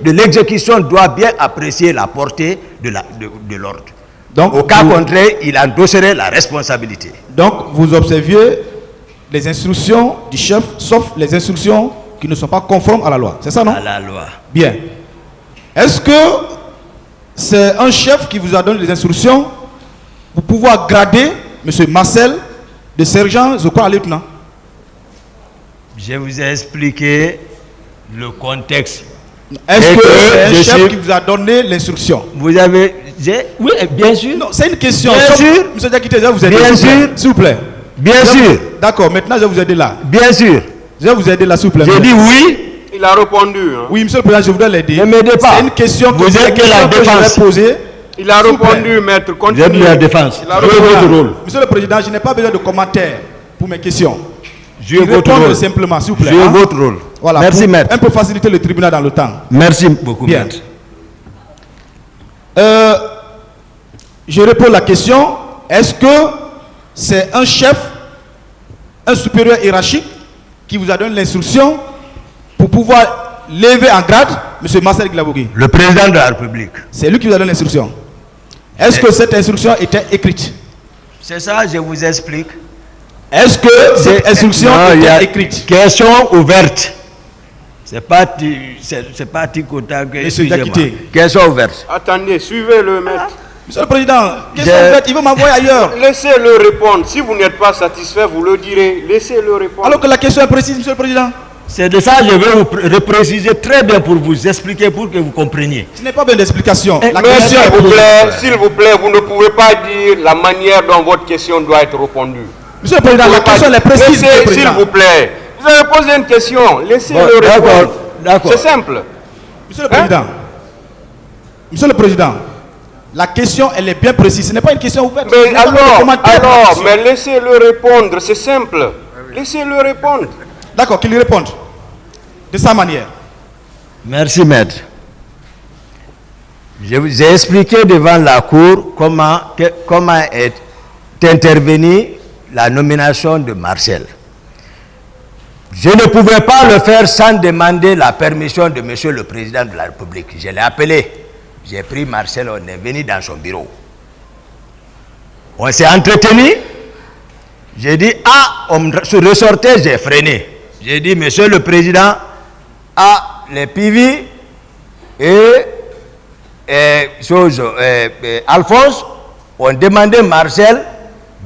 de l'exécution doit bien apprécier la portée de l'ordre. Donc, au cas contraire, il endosserait la responsabilité. Donc, vous observiez les instructions du chef, sauf les instructions qui ne sont pas conformes à la loi. C'est ça, non? À la loi. Bien. Est-ce que c'est un chef qui vous a donné les instructions pour pouvoir grader M. Marcel de sergent, je crois, à lieutenant? Je vous ai expliqué le contexte. Est-ce que c'est un chef qui vous a donné l'instruction? Vous avez... Oui, bien sûr. Non, c'est une question. Bien sûr. M. Diakité, je vais vous aider. Bien sûr. S'il vous plaît. Bien sûr. D'accord, maintenant je vais vous aider là. Bien sûr. Je vais vous aider là, s'il vous plaît. J'ai dit oui. Il a répondu. Hein. Oui, monsieur le président, je voudrais l'aider. Ne m'aidez pas. C'est une question vous êtes de la défense. Poser. Il a répondu, maître. Vous êtes de la défense. Jouez votre rôle. Monsieur le président, je n'ai pas besoin de commentaires pour mes questions. Jouez votre rôle. Simplement, s'il vous plaît. Jouez votre rôle. Voilà, merci, maître. Un peu faciliter le tribunal dans le temps. Merci beaucoup, bien. Maître. Je réponds à la question. Est-ce que c'est un chef, un supérieur hiérarchique qui vous a donné l'instruction pour pouvoir lever en grade M. Marcel Guilabogui? Le président de la République. C'est lui qui vous a donné l'instruction. Est-ce que cette instruction était écrite? C'est ça, je vous explique. Est-ce que cette instruction était écrite? Question ouverte. C'est pas Tikota que... Monsieur Diakité. Question ouverte. Attendez, suivez-le, maître. Monsieur le président, question ouverte, il veut m'envoyer ailleurs. Laissez-le répondre. Si vous n'êtes pas satisfait, vous le direz. Laissez-le répondre. Alors que la question est précise, monsieur le président. C'est de ça que je vais vous repréciser très bien pour vous expliquer, pour que vous compreniez. Ce n'est pas bien d'explication. Mais s'il vous plaît, vous ne pouvez pas dire la manière dont votre question doit être répondue. Monsieur le président, la question est précise. S'il vous plaît. Vous avez posé une question. Laissez-le répondre. D'accord. C'est simple. Monsieur le président. Monsieur le président. La question, elle est bien précise. Ce n'est pas une question ouverte. Mais mais laissez-le répondre. C'est simple. Laissez-le répondre. D'accord, qu'il réponde. De sa manière. Merci, maître. Je vous ai expliqué devant la Cour comment est intervenue la nomination de Marcel. Je ne pouvais pas le faire sans demander la permission de Monsieur le Président de la République. Je l'ai appelé. J'ai pris Marcel, on est venu dans son bureau. On s'est entretenu. J'ai dit, on se ressortait, j'ai freiné. J'ai dit, Monsieur le Président, les PV Alphonse ont demandé Marcel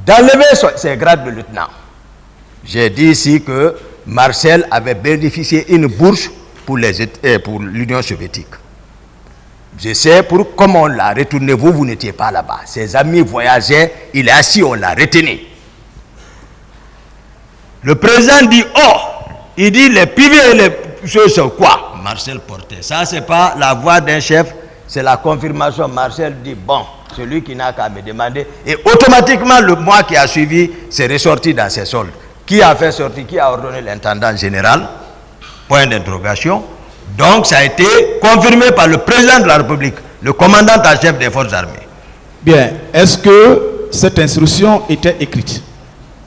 d'enlever ses grades de lieutenant. J'ai dit ici que Marcel avait bénéficié d'une bourse pour l'Union soviétique. Je sais comment on l'a retourné, vous n'étiez pas là-bas. Ses amis voyageaient, il est assis, on l'a retenu. Le président dit, il dit les PV et les choses, quoi? Marcel portait. Ça, c'est pas la voix d'un chef, c'est la confirmation. Marcel dit, bon, celui qui n'a qu'à me demander. Et automatiquement, le mois qui a suivi, c'est ressorti dans ses soldes. Qui a fait sortir, qui a ordonné l'intendant général? Point d'interrogation. Donc, ça a été confirmé par le président de la République, le commandant en chef des forces armées. Bien. Est-ce que cette instruction était écrite?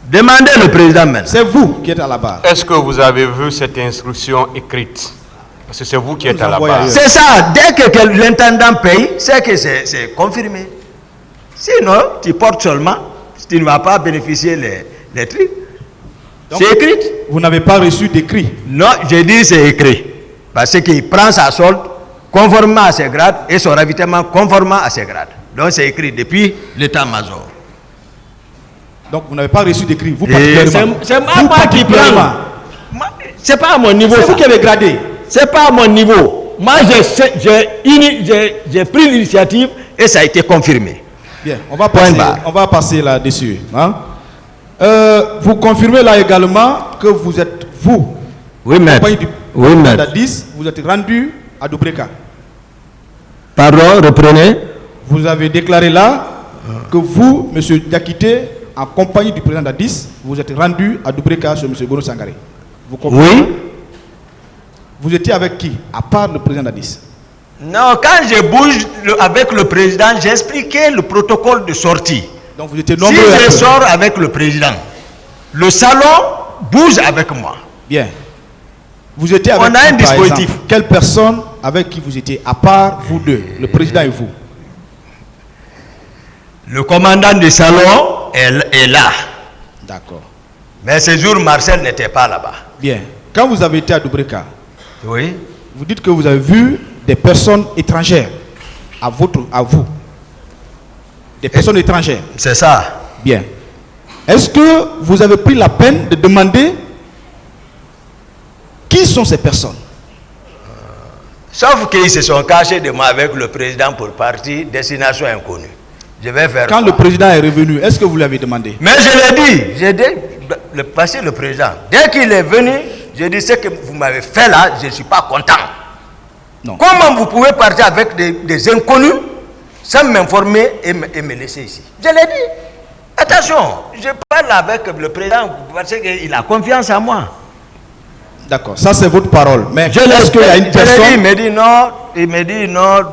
Demandez le président maintenant. C'est vous qui êtes à la barre. Est-ce que vous avez vu cette instruction écrite? Parce que c'est vous qui êtes à la barre. C'est ça. Dès que l'intendant paye, c'est que c'est confirmé. Sinon, tu portes seulement, tu ne vas pas bénéficier les trucs. C'est écrit. Vous n'avez pas reçu d'écrit? Non, j'ai dit c'est écrit. Parce qu'il prend sa solde conformément à ses grades et son ravitaillement conformément à ses grades. Donc c'est écrit depuis l'état-major. Donc vous n'avez pas reçu d'écrit, vous particulièrement. C'est moi qui prends. C'est pas à mon niveau. C'est vous qui avez gradé. C'est pas à mon niveau. Moi j'ai pris l'initiative et ça a été confirmé. Bien, on va passer là-dessus. Hein? Vous confirmez là également que vous êtes oui, maître. Oui, maître. Vous êtes rendu à Doubreka. Pardon, reprenez. Vous avez déclaré là que vous, M. Diakité, en compagnie du président d'Addis, vous êtes rendu à Doubreka chez M. Bono Sangaré. Vous comprenez? Oui. Vous étiez avec qui, à part le président d'Addis? Non, quand je bouge avec le président, j'ai expliqué le protocole de sortie. Donc vous étiez nombreux. Si je sors avec le président, le salon bouge avec moi. Bien. Vous étiez avec on a un dispositif. Quelle personne avec qui vous étiez, à part vous deux, le président et vous? Le commandant du salon est là. D'accord. Mais ce jour, Marcel n'était pas là-bas. Bien. Quand vous avez été à Dubreka, Oui. vous dites que vous avez vu des personnes étrangères à vous. Des personnes étrangères. C'est ça. Bien. Est-ce que vous avez pris la peine de demander qui sont ces personnes? Sauf qu'ils se sont cachés de moi avec le président pour partir, destination inconnue. Je vais faire Quand quoi? le président est revenu, est-ce que vous lui avez demandé? Mais je l'ai dit, passé le président. Dès qu'il est venu, j'ai dit ce que vous m'avez fait là, je ne suis pas content. Non. Comment vous pouvez partir avec des inconnus sans m'informer et me laisser ici? Je l'ai dit. Attention, je parle avec le président parce qu'il a confiance en moi. D'accord, ça c'est votre parole. Mais Est-ce est-ce qu'il y a une personne? Il me dit non,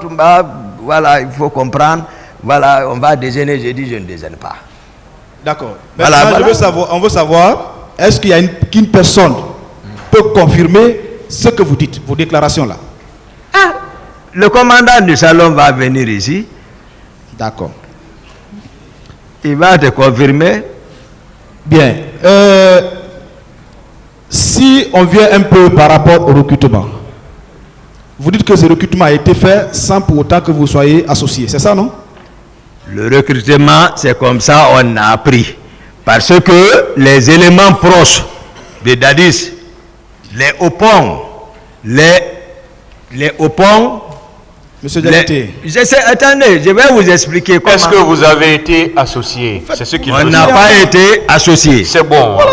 voilà, il faut comprendre. Voilà, on va déjeuner. J'ai dit je ne déjeune pas. D'accord. Voilà, voilà. On veut savoir, est-ce qu'il y a qu'une personne peut confirmer ce que vous dites, vos déclarations là? Ah, le commandant du salon va venir ici. D'accord. Il va te confirmer. Bien. Si on vient un peu par rapport au recrutement, vous dites que ce recrutement a été fait sans pour autant que vous soyez associé, c'est ça, non? Le recrutement, c'est comme ça on a appris. Parce que les éléments proches de Dadis, les Opong, les Opong, Monsieur Diakité. Attendez, je vais vous expliquer comment. Est-ce que vous avez été associé? C'est ce qu'il On veut n'a dire. pas été associés. C'est bon. Voilà.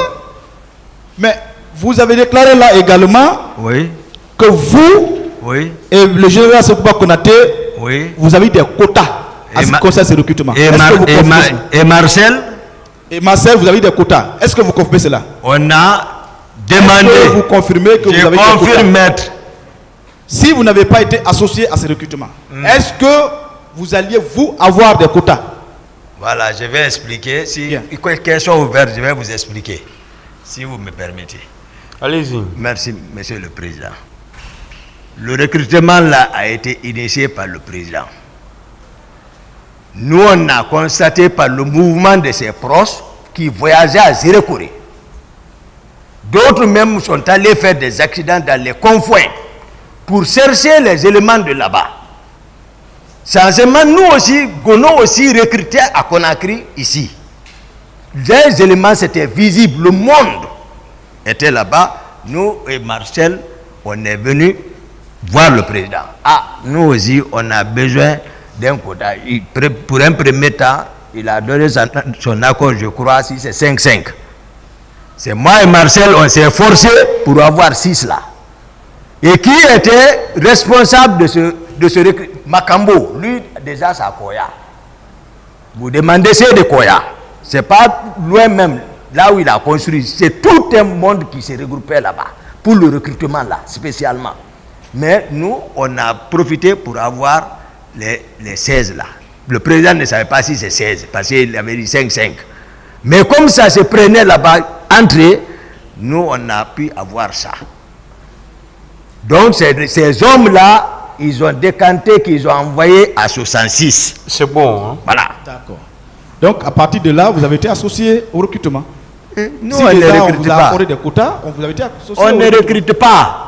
Mais vous avez déclaré là également Oui, que vous oui, et le général Sekouba Konaté, oui. vous avez des quotas à ce qui concerne ce recrutement. Est-ce que vous confirmez cela? Et Marcel, Et Marcel, vous avez des quotas. Est-ce que vous confirmez cela? on a Est-ce que vous demandé. confirmez que vous Je avez des quotas? confirme, maître. Si vous n'avez pas été associé à ce recrutement, est-ce que vous alliez vous avoir des quotas? Voilà, je vais expliquer. Si Bien. question ouverte, je vais vous expliquer. Si vous me permettez. Allez-y. Merci, monsieur le président. Le recrutement là a été initié par le président. Nous, on a constaté par le mouvement de ses proches qui voyageaient à Zérekouré. D'autres même sont allés faire des accidents dans les confins pour chercher les éléments de là-bas. Sincèrement, nous aussi, Gono aussi recrutait à Conakry ici. Les éléments, c'était visible. Le monde était là-bas. Nous et Marcel, on est venus voir le président. Ah, nous aussi, on a besoin d'un quota. Pour un premier temps, il a donné son accord, je crois, si c'est 5-5. C'est moi et Marcel, on s'est forcé pour avoir 6 là. Et qui était responsable de ce recrutement? Makambo, lui, déjà, c'est à Koya. Vous demandez, c'est de Koya. C'est pas loin même, là où il a construit. C'est tout un monde qui s'est regroupé là-bas, pour le recrutement là, spécialement. Mais nous, on a profité pour avoir les 16 là. Le président ne savait pas si c'est 16, parce qu'il avait dit 5-5. Mais comme ça se prenait là-bas, entrée, nous, on a pu avoir ça. Donc, ces hommes-là, ils ont décanté, qu'ils ont envoyé à 66. C'est bon. Hein? Voilà. D'accord. Donc, à partir de là, vous avez été associé au recrutement. Nous, Si on ne déjà on recrute vous a pas. accordé des quotas, on vous avez été associé On au ne recrutement. recrute pas.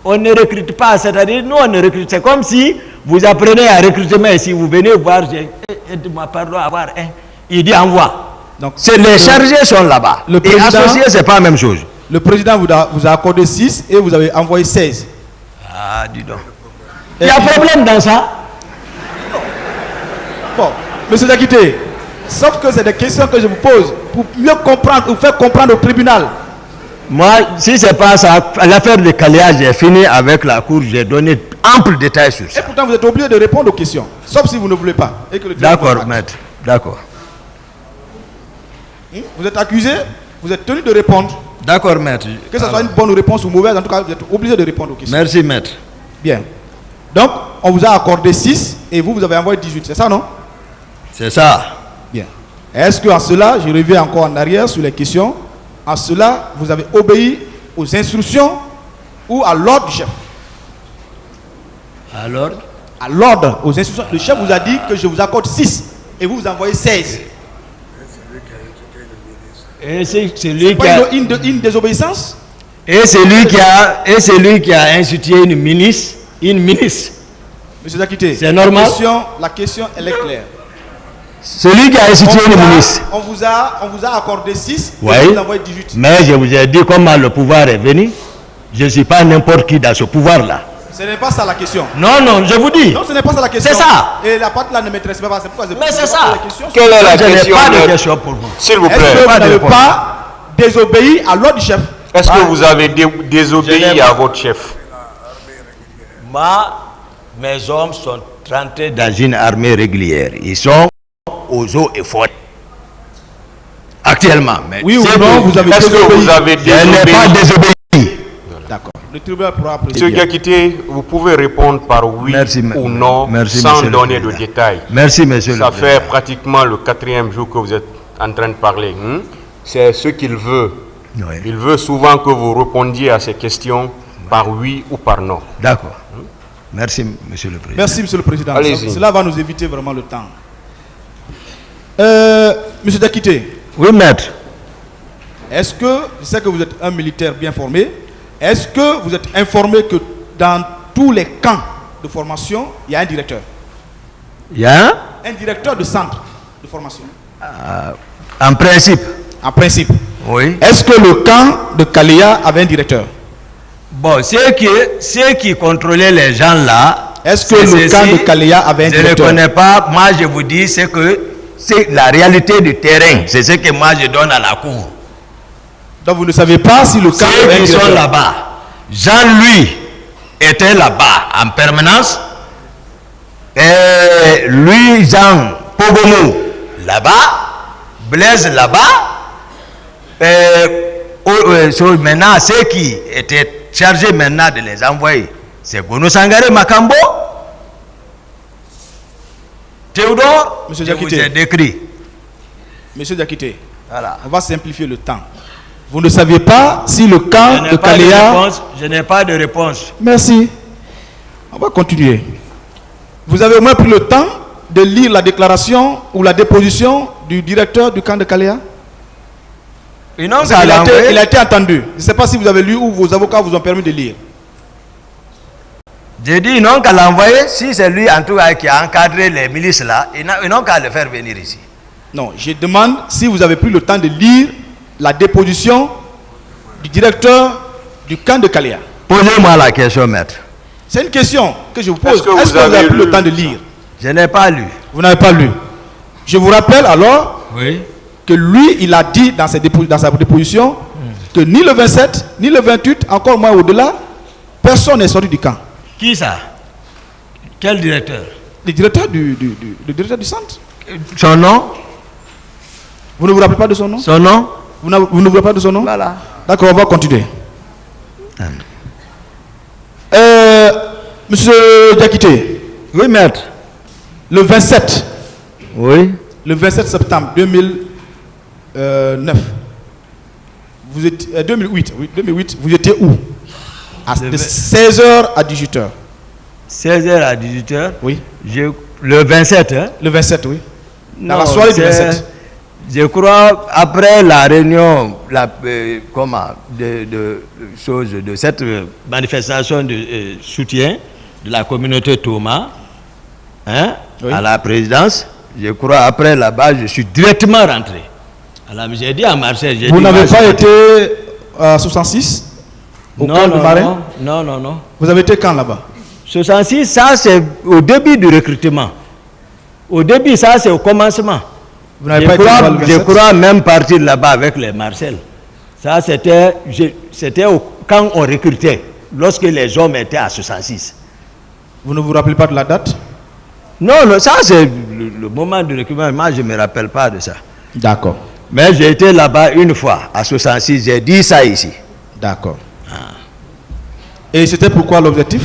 On ne recrute pas. C'est-à-dire, nous, on ne recrute. C'est comme si vous apprenez à recrutement et si vous venez voir, aide-moi, pardon, avoir un. Il dit envoie. Donc, C'est les chargés sont là-bas. le Et président- associés, c'est pas la même chose. le président vous a accordé 6 et vous avez envoyé 16. Ah, dis donc. Il y a problème dans ça. Bon, monsieur Diakité, sauf que c'est des questions que je vous pose pour mieux comprendre, ou faire comprendre au tribunal. Moi, si c'est pas ça, l'affaire de Kalia, j'ai fini avec la cour, j'ai donné ample détail sur Et ça. pourtant, vous êtes obligé de répondre aux questions, sauf si vous ne voulez pas. Et que le tribunal D'accord, vous marque. maître. D'accord. Vous êtes accusé, vous êtes tenu de répondre. D'accord, maître. Que ce soit une bonne réponse ou mauvaise, en tout cas, vous êtes obligé de répondre aux questions. Merci, maître. Bien. Donc, on vous a accordé 6 et vous avez envoyé 18, c'est ça, non? C'est ça. Bien. Est-ce qu'en cela, je reviens encore en arrière sur les questions, en cela, vous avez obéi aux instructions ou à l'ordre du chef? À l'ordre. À l'ordre, aux instructions. Le chef vous a dit que je vous accorde 6 et vous envoyez 16. Et c'est celui Pas qui a... une désobéissance? Et c'est lui qui a institué une milice. Monsieur Zakité, C'est normal. La question, elle est claire. Celui qui a institué une milice. On vous a accordé 6 Oui. et vous envoyez 18. Mais je vous ai dit comment le pouvoir est venu. Je ne suis pas n'importe qui dans ce pouvoir-là. Ce n'est pas ça la question. Non, je vous dis. Non, ce n'est pas ça la question. C'est ça. Et la partie là ne m'intéresse pas. C'est pourquoi je Mais c'est pose ça. la question. Quelle est la Je n'ai question, pas de maître? question pour vous. S'il vous Est-ce plaît. que vous Pas de n'avez réponse. pas désobéi à l'ordre du chef? Est-ce que vous avez désobéi Je n'ai à pas. votre chef? Mes hommes sont rentrés dans une armée régulière. Ils sont aux eaux et forêts. Actuellement. Mais Oui ou c'est non, que- vous avez Est-ce que désobéi? vous avez Je n'ai pas désobéi? désobéi. D'accord. Le tribunal pourra apprécier. Monsieur Gakité, vous pouvez répondre par oui Merci, ou non merci, sans monsieur le donner de président. détails. Merci, monsieur Ça le fait président. pratiquement le 4e jour que vous êtes en train de parler. C'est ce qu'il veut. Oui. Il veut souvent que vous répondiez à ces questions par oui ou par non. D'accord. Merci, monsieur le président. Merci, monsieur le président. Allez-y. Cela va nous éviter vraiment le temps. Monsieur Dakité, Oui, maître. est-ce que, je sais que vous êtes un militaire bien formé, est-ce que vous êtes informé que dans tous les camps de formation, il y a un directeur? Il y a Un directeur de centre de formation. en principe. En principe. Oui. Est-ce que le camp de Kalea avait un directeur? Bon, ceux qui contrôlaient les gens là. Est-ce que le camp de Kalea avait un Je ne directeur? connais pas. Moi, je vous dis, c'est que c'est la réalité du terrain. C'est ce que moi je donne à la cour. Donc vous ne savez pas si le camp avait un Ceux qui sont directeur? là-bas. Jean-Louis était là-bas en permanence. Et lui, Jean Pogomou, là-bas. Blaise, là-bas. Maintenant, ceux qui étaient chargés maintenant de les envoyer, c'est Gono Sangare Makambo, Théodore, Monsieur je vous Diakité. ai décrit. Monsieur Diakité, Voilà. on va simplifier le temps. Vous ne saviez pas si le Je camp n'ai de pas de Kalea... réponse. Je n'ai pas de réponse. Merci. On va continuer. Vous avez au moins pris le temps de lire la déclaration ou la déposition du directeur du camp de Kalea? Ils n'ont Parce qu'à qu'il l'envoyer. il a été entendu. Je ne sais pas si vous avez lu ou vos avocats vous ont permis de lire. J'ai dit, ils n'ont qu'à l'envoyer. Si c'est lui, en tout cas, qui a encadré les milices là, ils n'ont qu'à le faire venir ici. Non, je demande si vous avez pris le temps de lire la déposition du directeur du camp de Kalea. Posez-moi la question, maître. C'est une question que je vous pose. Est-ce que Est-ce vous que vous avez avez pris le lu temps de lire? Je n'ai pas lu. Vous n'avez pas lu. Je vous rappelle alors Oui. que lui, il a dit dans sa déposition que ni le 27, ni le 28, encore moins au-delà, personne n'est sorti du camp. Qui ça? Quel directeur? Le directeur le directeur du centre. Son nom? Vous ne vous rappelez pas de son nom? Son nom? Vous ne vous rappelez pas de son nom? Voilà. D'accord, on va continuer. Monsieur Diakité, Oui, maître. le 27, Oui. le 27 septembre 2009, vous étiez, 2008, oui, 2008, vous étiez où? De 16h à 18h. 16h à 18h. Oui. Le 27, hein? Le 27, oui. Dans la Non, soirée du c'est- 27. Je crois, après la réunion, de cette manifestation de soutien de la communauté Thomas, hein, Oui. à la présidence, je crois, après là-bas, je suis directement rentré. Alors, j'ai dit à Marseille, j'ai Vous dit, n'avez moi, pas je- été à 66 au camp de Marais? non. Vous avez été quand là-bas? 66, ça c'est au début du recrutement. Au début, ça c'est au commencement. Vous n'avez pas été là-bas le 27? Je crois même partir là-bas avec les Marcel. Ça c'était quand on recrutait, lorsque les hommes étaient à 66. Vous ne vous rappelez pas de la date? Non, ça c'est le moment du recrutement. Moi, je ne me rappelle pas de ça. D'accord. Mais j'ai été là-bas une fois, à 66, j'ai dit ça ici. D'accord. Et c'était pourquoi l'objectif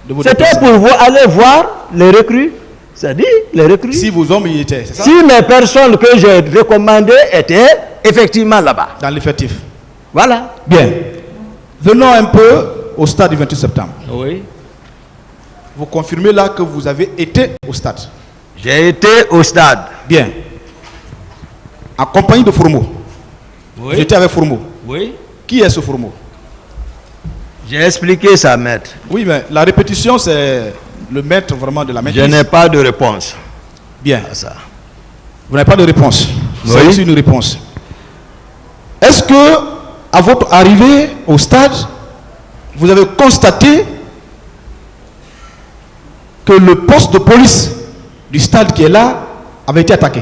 de votre C'était déplacement? pour aller voir les recrues. C'est-à-dire les recrues. Si vos hommes y étaient, c'est ça? Si les personnes que j'ai recommandées étaient effectivement là-bas. Dans l'effectif. Voilà. Bien. Venons un peu au stade du 28 septembre. Oui. vous confirmez là que vous avez été au stade. J'ai été au stade. Bien. En compagnie de Fourmeau. Oui. J'étais avec Fourmeau. Oui. Qui est ce Fourmeau? J'ai expliqué ça, maître. Oui, mais la répétition, c'est le maître vraiment de la maîtrise. Je n'ai pas de réponse. Bien. À ça. Vous n'avez pas de réponse. Oui. C'est aussi une réponse. Est-ce que, à votre arrivée au stade, vous avez constaté que le poste de police du stade qui est là avait été attaqué?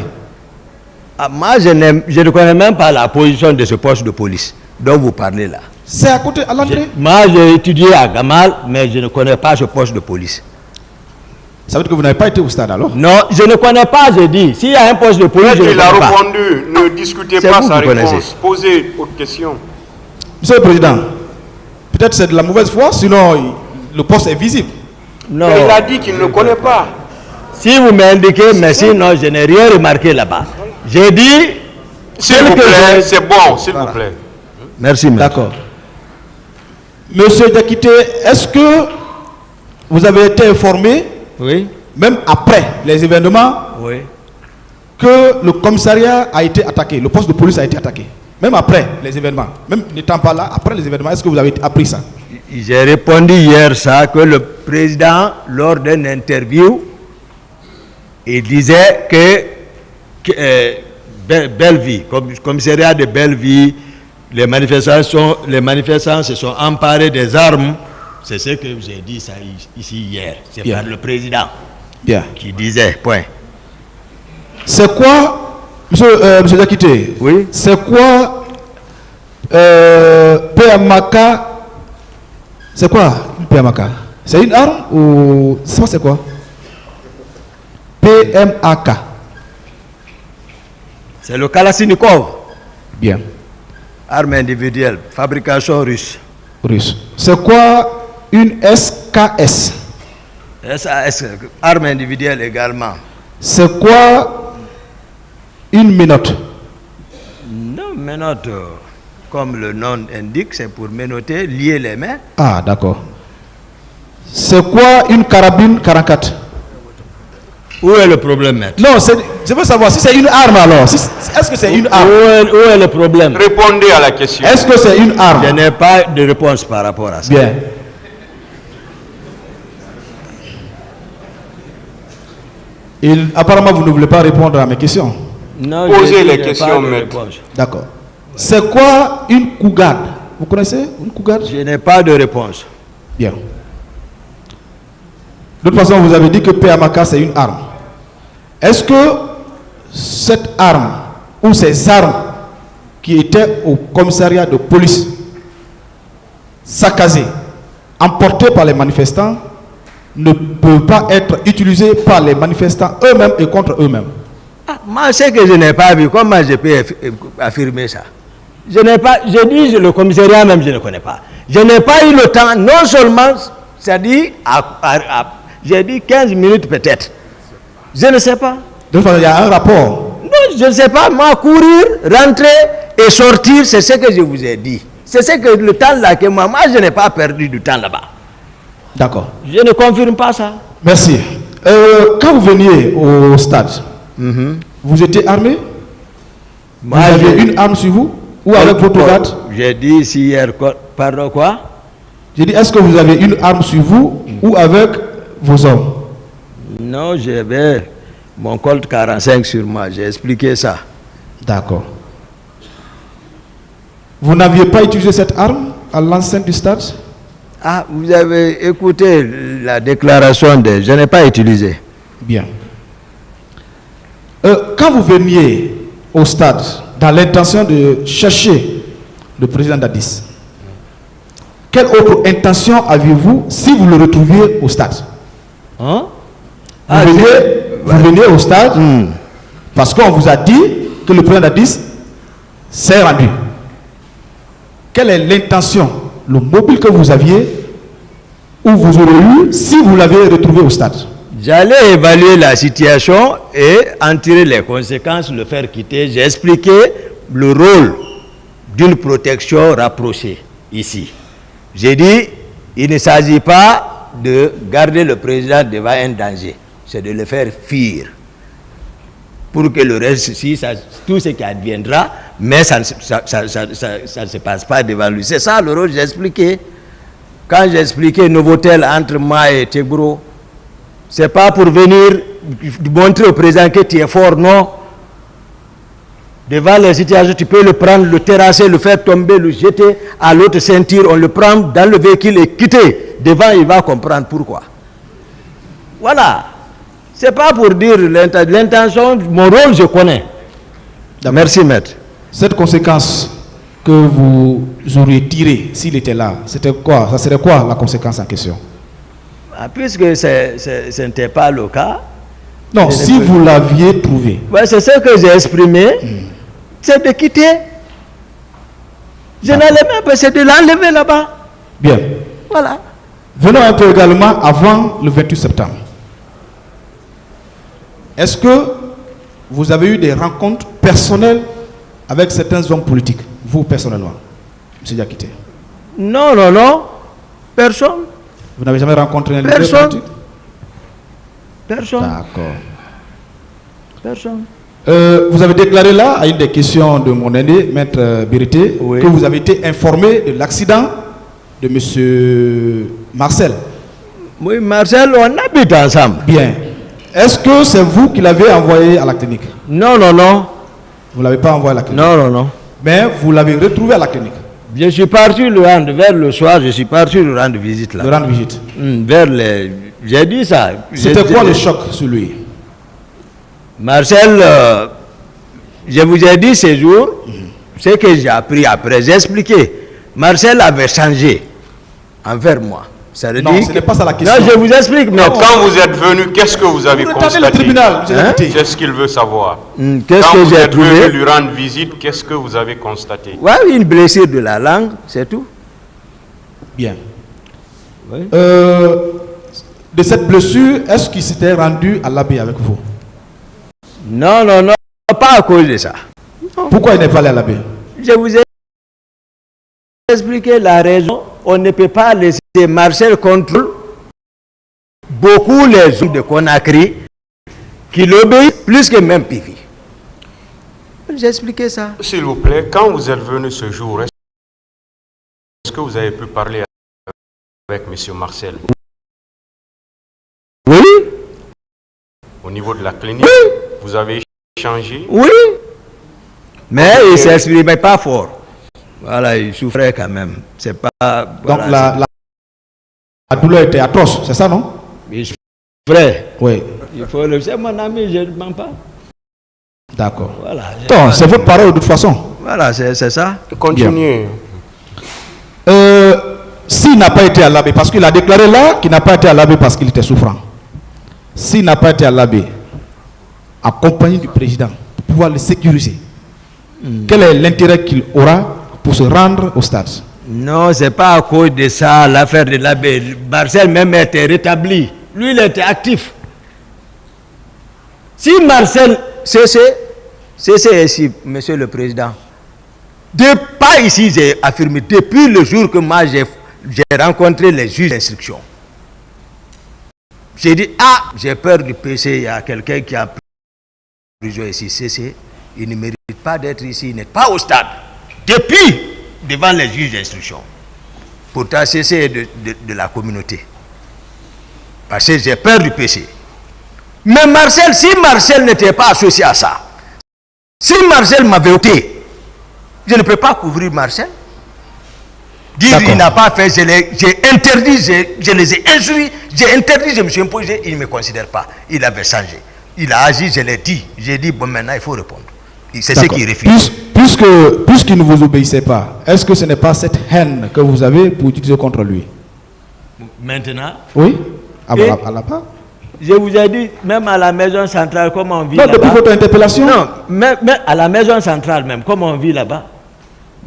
Ah, moi, je ne connais même pas la position de ce poste de police dont vous parlez là. C'est à côté, à l'entrée. Moi, j'ai étudié à Gamal, mais je ne connais pas ce poste de police. Ça veut dire que vous n'avez pas été au stade alors? Non, je ne connais pas, j'ai dit. S'il y a un poste de police, je ne Il a connais pas. répondu, ne discutez C'est pas vous sa qui réponse, connaissez. posez autre question. Monsieur le Président, peut-être c'est de la mauvaise foi, sinon le poste est visible. Non. Mais il a dit qu'il ne connaît pas. Si vous m'indiquez, mais sinon, je n'ai rien remarqué là-bas. J'ai dit... S'il vous plaît, c'est bon, s'il vous plaît. Merci, maître. D'accord. Monsieur Diakité, est-ce que vous avez été informé, Oui. même après les événements, Oui. que le commissariat a été attaqué, le poste de police a été attaqué? Même après les événements, même n'étant pas là, après les événements, est-ce que vous avez appris ça? J'ai répondu hier ça, que le président, lors d'une interview, il disait que Belleville, commissariat de Belleville, les manifestants se sont emparés des armes. C'est ce que j'ai dit ça ici hier. C'est Bien. par le président Bien. qui disait, point. C'est quoi, monsieur Diakité? Oui. C'est quoi PMAK? C'est quoi une PMAK? C'est une arme ou ça c'est quoi? PMAK. C'est le Kalachnikov, Bien. arme individuelle, fabrication russe. Russe. C'est quoi une SKS? SAS, arme individuelle également. C'est quoi une menotte? Non, menotte, comme le nom indique, c'est pour menotter, lier les mains. Ah, d'accord. C'est quoi une carabine 44? Où est le problème, maître? Non, je veux savoir si c'est une arme alors. Est-ce que c'est une arme? Où est le problème? Répondez à la question. Est-ce que c'est une arme? Je n'ai pas de réponse par rapport à ça. Bien. Apparemment, vous ne voulez pas répondre à mes questions. Non, Posez les je n'ai questions, pas de maître. réponse. D'accord. C'est quoi une cougarde? Vous connaissez une cougarde? Je n'ai pas de réponse. Bien. De toute façon, vous avez dit que PMAK c'est une arme. Est-ce que cette arme ou ces armes qui étaient au commissariat de police saccagées, emportées par les manifestants, ne peuvent pas être utilisées par les manifestants eux-mêmes et contre eux-mêmes? Ah, moi, ce que je n'ai pas vu, comment je peux affirmer ça? Je n'ai pas, je dis le commissariat même, je ne connais pas. Je n'ai pas eu le temps, non seulement, c'est-à-dire, j'ai dit 15 minutes peut-être. Je ne sais pas. De toute façon, il y a un rapport. Non, je ne sais pas, moi, courir, rentrer et sortir, c'est ce que je vous ai dit. C'est ce que le temps là que moi je n'ai pas perdu du temps là-bas. D'accord. Je ne confirme pas ça. Merci. Quand vous veniez au stade, vous étiez armé? Moi, Vous aviez une arme sur vous? Ou avec votre garde? J'ai dit ici hier, pardon quoi? J'ai dit, est-ce que vous avez une arme sur vous ou avec vos hommes? Non, j'avais mon Colt 45 sur moi, j'ai expliqué ça. D'accord. Vous n'aviez pas utilisé cette arme à l'enceinte du stade? Ah, vous avez écouté la déclaration de... Je n'ai pas utilisé. Bien. Quand vous veniez au stade dans l'intention de chercher le président Dadis, quelle autre intention aviez-vous si vous le retrouviez au stade? Hein? Vous veniez au stade parce qu'on vous a dit que le président Dadis s'est rendu. Quelle est l'intention, le mobile que vous aviez ou vous aurez eu si vous l'avez retrouvé au stade? J'allais évaluer la situation et en tirer les conséquences, le faire quitter. J'ai expliqué le rôle d'une protection rapprochée ici. J'ai dit, il ne s'agit pas de garder le président devant un danger, c'est de le faire fuir. Pour que le reste, tout ce qui adviendra, mais ça ne se passe pas devant lui. C'est ça le rôle que j'ai expliqué. Quand j'ai expliqué Novotel entre moi et Tegbro, c'est pas pour venir montrer au président que tu es fort, non. Devant les situations, tu peux le prendre, le terrasser, le faire tomber, le jeter à l'autre ceinture, on le prend dans le véhicule et quitter. Devant, il va comprendre pourquoi. Voilà. C'est pas pour dire l'intention, mon rôle, je connais. Merci, maître. Cette conséquence que vous auriez tirée s'il était là, c'était quoi? Ça serait quoi la conséquence en question? Puisque ce n'était pas le cas. Non, si vous l'aviez trouvé. Ouais, c'est ce que j'ai exprimé. C'est de quitter. Je n'allais même pas, c'est de l'enlever là-bas. Bien. Voilà. Venons un peu également avant le 28 septembre. Est-ce que vous avez eu des rencontres personnelles avec certains hommes politiques, vous personnellement, M. Diakité? Non, non, non. Personne. Vous n'avez jamais rencontré un leader Personne. politique? Personne. D'accord. Personne. Vous avez déclaré là, à une des questions de mon aîné, Maître Birité, oui, que vous avez été informé de l'accident de M. Marcel. Oui, Marcel, on habite ensemble. Bien. Est-ce que c'est vous qui l'avez envoyé à la clinique? Non, non, non. Vous ne l'avez pas envoyé à la clinique? Non, non, non. Mais vous l'avez retrouvé à la clinique? Je suis parti le rendre, vers le soir, je suis parti le rendre visite là. Le rendre visite? Vers les... J'ai dit ça. C'était quoi le choc sur lui? Marcel, je vous ai dit ces jours, ce que j'ai appris après, j'ai expliqué. Marcel avait changé envers moi. Ça veut Non, dire ce n'est pas ça la question. Non, je vous explique. Mais Quand vous êtes venu, qu'est-ce que vous avez constaté? Le tribunal, C'est ce qu'il veut savoir. Qu'est-ce Quand que vous j'ai êtes trouvé? venu lui rendre visite, qu'est-ce que vous avez constaté? Oui, une blessure de la langue, c'est tout. Bien. Oui. De cette blessure, est-ce qu'il s'était rendu à l'abbé avec vous? Non, non, non, pas à cause de ça. Non. Pourquoi il n'est pas allé à l'abbé? Je vous ai expliqué la raison. On ne peut pas laisser Marcel contrôler beaucoup les hommes de Conakry qui l'obéissent plus que même Pivi. J'ai expliqué ça. S'il vous plaît, quand vous êtes venu ce jour, est-ce que vous avez pu parler avec M. Marcel? Oui. Au niveau de la clinique, oui, vous avez échangé? Oui. Mais il ne s'exprimait pas fort. Voilà, il souffrait quand même. C'est pas. Donc voilà, la douleur était atroce, c'est ça, non? Il souffrait. Oui. Il faut le. C'est mon ami, je ne mens pas. D'accord. Voilà. C'est votre parole de toute façon. Voilà, c'est ça. Continuez. S'il n'a pas été à l'abbé, parce qu'il a déclaré là qu'il n'a pas été à l'abbé parce qu'il était souffrant. S'il n'a pas été à l'abbé, accompagné du président, pour pouvoir le sécuriser, quel est l'intérêt qu'il aura pour se rendre au stade? Non, ce n'est pas à cause de ça, l'affaire de l'abbé. Marcel même était rétabli. Lui, il était actif. Si Marcel c'est ici, monsieur le président. Pas ici, j'ai affirmé, depuis le jour que moi j'ai rencontré les juges d'instruction. J'ai dit, j'ai peur du PC, il y a quelqu'un qui a prison ici, CC, il ne mérite pas d'être ici, il n'est pas au stade. Depuis, devant les juges d'instruction. Pourtant, CC est de la communauté. Parce que j'ai peur du PC. Mais Marcel, si Marcel n'était pas associé à ça, si Marcel m'avait ôté, je ne peux pas couvrir Marcel. Dire il n'a pas fait, j'ai interdit, je les ai instruits, j'ai interdit, je me suis imposé, il ne me considère pas. Il avait changé. Il a agi, je l'ai dit. J'ai dit, bon, maintenant, il faut répondre. C'est ce qu'il refuse. Puisqu'il ne vous obéissait pas, est-ce que ce n'est pas cette haine que vous avez pour utiliser contre lui? Maintenant? Oui, à la part. Je vous ai dit, même à la maison centrale, comment on vit là-bas. Non, depuis votre interpellation? Non, mais à la maison centrale même, comment on vit là-bas?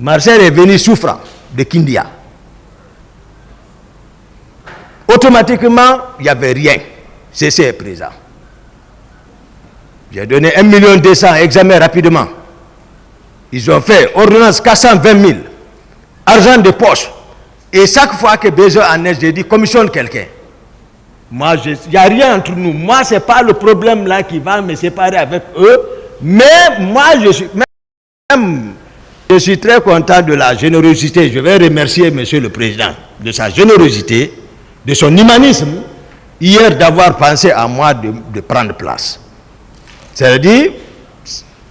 Marcel est venu souffrant de Kindia. Automatiquement, il n'y avait rien. C'est présent. J'ai donné 1 200 000 examens rapidement. Ils ont fait ordonnance 420 000. Argent de poche. Et chaque fois que besoin en est, j'ai dit commissionne quelqu'un. Moi, il n'y a rien entre nous. Moi, ce n'est pas le problème là qui va me séparer avec eux. Mais moi, je suis très content de la générosité. Je vais remercier Monsieur le Président de sa générosité, de son humanisme, hier d'avoir pensé à moi de prendre place. C'est-à-dire,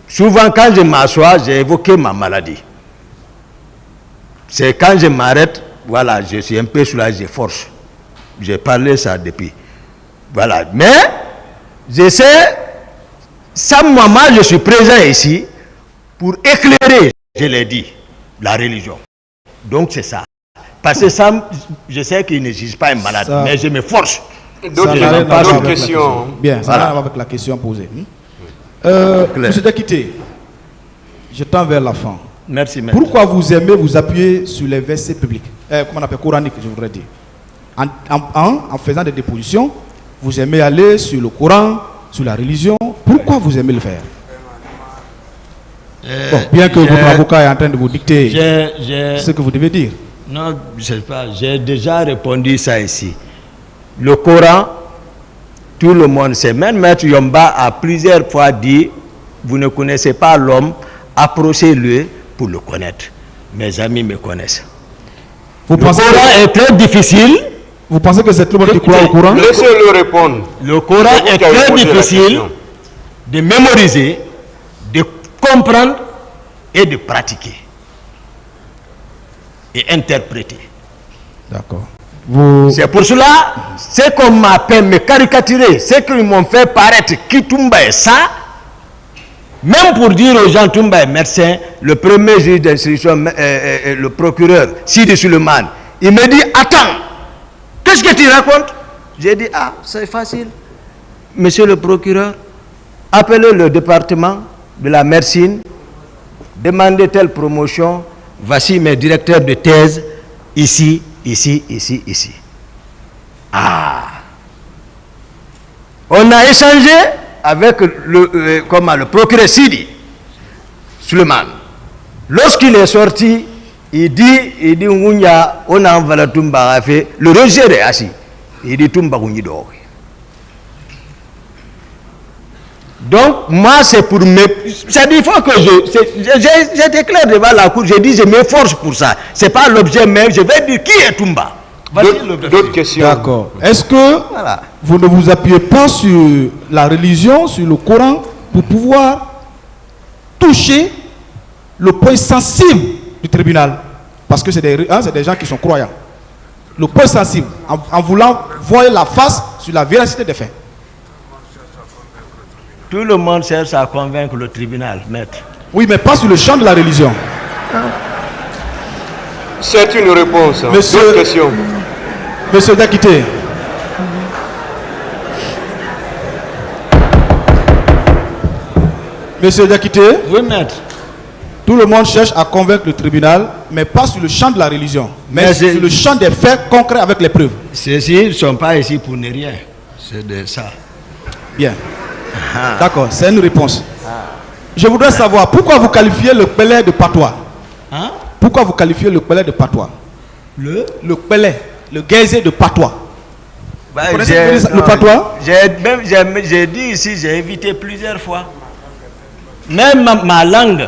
souvent quand je m'assois, j'ai évoqué ma maladie. C'est quand je m'arrête, voilà, je suis un peu soulagé, force. J'ai parlé ça depuis. Voilà. Mais, je sais, sans moi, je suis présent ici pour éclairer, je l'ai dit, la religion. Donc c'est ça. Parce que ça, je sais qu'il n'existe pas un malade, ça, mais je me force. D'autres questions. Bien, ça n'a rien avec la question posée. Monsieur Diakité, je tends vers la fin. Merci, maître. Pourquoi vous aimez vous appuyer sur les versets publics, comment on appelle, coraniques, je voudrais dire. En faisant des dépositions, vous aimez aller sur le Coran, sur la religion. Pourquoi vous aimez le faire? Bon, bien que votre avocat est en train de vous dicter ce que vous devez dire. Non, je ne sais pas. J'ai déjà répondu ça ici. Le Coran, tout le monde sait. Même Maître Yomba a plusieurs fois dit, vous ne connaissez pas l'homme, approchez-le pour le connaître. Mes amis me connaissent. Le Coran est très difficile. Vous pensez que c'est tout le monde qui croit au Coran? Laissez-le répondre. Le Coran est très difficile de mémoriser, de comprendre et de pratiquer. Et interpréter. D'accord. C'est pour cela, c'est qu'on m'appelle me caricaturer, c'est qu'ils m'ont fait paraître qui Toumba est ça, même pour dire aux gens Toumba est médecin, le premier juge d'instruction, le procureur, Sidi Suleiman, il me dit, attends, qu'est-ce que tu racontes? J'ai dit, ah, c'est facile. Monsieur le procureur, appelez le département de la médecine, demandez telle promotion, voici mes directeurs de thèse, ici, ici, ici, ici. Ah! On a échangé avec le procureur Sidi Suleiman. Lorsqu'il est sorti, il dit, on a envoyé Toumba, le rejet est assis. Il dit, Toumba, on y dort. Donc, moi, c'est pour me... C'est-à-dire, il faut que j'étais clair devant la cour, j'ai dit, je m'efforce pour ça. Ce n'est pas l'objet même, je vais dire qui est Toumba. D'autres questions. D'accord. Est-ce que vous ne vous appuyez pas sur la religion, sur le Coran, pour pouvoir toucher le point sensible du tribunal? Parce que c'est des gens qui sont croyants. Le point sensible, en voulant voir la face sur la véracité des faits. Tout le monde cherche à convaincre le tribunal, maître. Oui, mais pas sur le champ de la religion. C'est une réponse. D'autres questions. Monsieur Diakité. Monsieur Diakité. Oui, maître. Tout le monde cherche à convaincre le tribunal, mais pas sur le champ de la religion, mais sur le champ des faits concrets avec les preuves. Ceux-ci ne sont pas ici pour ne rien. C'est de ça. Bien. D'accord, c'est une réponse. Je voudrais savoir pourquoi vous qualifiez le Pelé de patois. Pourquoi vous qualifiez le Pelé de patois? Le Pelé, le Gaizé de patois. Vous connaissez le patois? J'ai dit ici, j'ai invité plusieurs fois. Même ma langue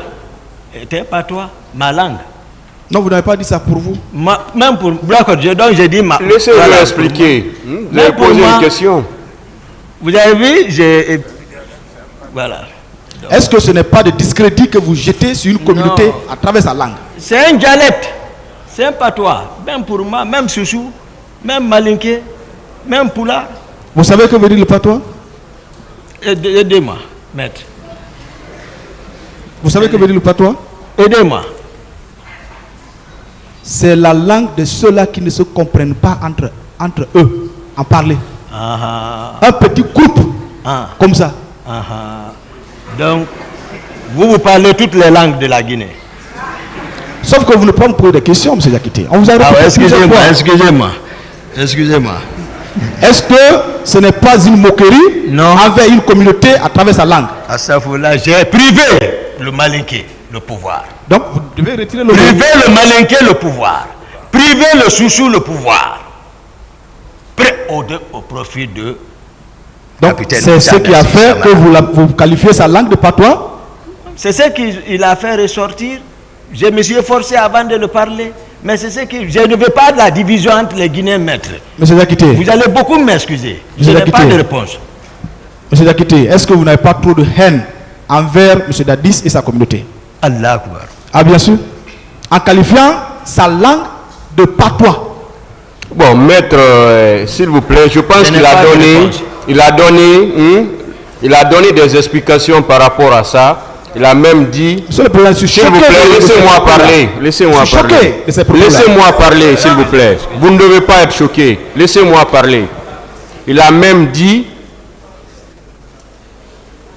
était patois. Ma langue. Non, vous n'avez pas dit ça pour vous. Même pour... Donc j'ai dit ma... Laissez-le expliquer. Vous avez posé une question. Vous avez vu, voilà. Est-ce que ce n'est pas de discrédit que vous jetez sur une communauté à travers sa langue? C'est un dialecte, c'est un patois. Même pour moi, même Soussou, même Malinké, même Poula. Vous savez que veut dire le patois? Aidez-moi, maître. Vous savez que veut dire le patois? Aidez-moi. C'est la langue de ceux-là qui ne se comprennent pas entre eux, en parler. Un petit groupe, comme ça. Donc, vous parlez toutes les langues de la Guinée. Sauf que vous ne pouvez pas me poser des questions, M. Diakité. On vous a excusez-moi. Est-ce que ce n'est pas une moquerie envers une communauté à travers sa langue? À ça, j'ai privé le Malinké, le pouvoir. Donc, vous devez retirer le... Priver le Malinké, le pouvoir. Priver le Soussou, le pouvoir. préaudé au profit de Donc c'est ce qui a fait que vous qualifiez sa langue de patois. C'est ce qu'il a fait ressortir. Je me suis efforcé avant de le parler. Mais c'est ce que je ne veux pas de la division entre les Guinéens, maître. Monsieur Diakité. Vous allez beaucoup m'excuser. Je n'ai pas de réponse. Monsieur Diakité, est-ce que vous n'avez pas trop de haine envers M. Dadis et sa communauté? Allah Akbar. Ah bien sûr. En qualifiant sa langue de patois. Bon, maître, s'il vous plaît, je pense qu'il a donné des explications par rapport à ça. Il a même dit, s'il vous plaît, laissez-moi parler. Laissez-moi parler. Laissez-moi parler, s'il vous plaît. Vous ne devez pas être choqué. Laissez-moi parler. Il a même dit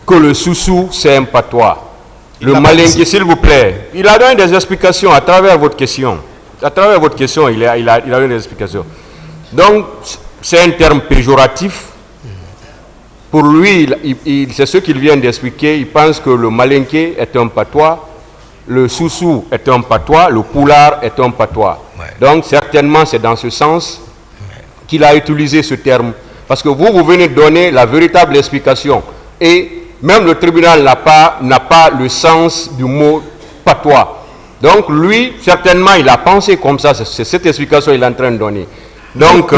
que le Soussou, c'est un patois. Le Malinké, s'il vous plaît. Il a donné des explications à travers votre question. À travers votre question, il a donné des explications. Donc, c'est un terme péjoratif. Pour lui, c'est ce qu'il vient d'expliquer. Il pense que le Malinké est un patois, le Soussou est un patois, le Poulard est un patois. Ouais. Donc, certainement, c'est dans ce sens qu'il a utilisé ce terme. Parce que vous venez de donner la véritable explication. Et même le tribunal n'a pas le sens du mot patois. Donc, lui, certainement, il a pensé comme ça. C'est cette explication qu'il est en train de donner. Donc,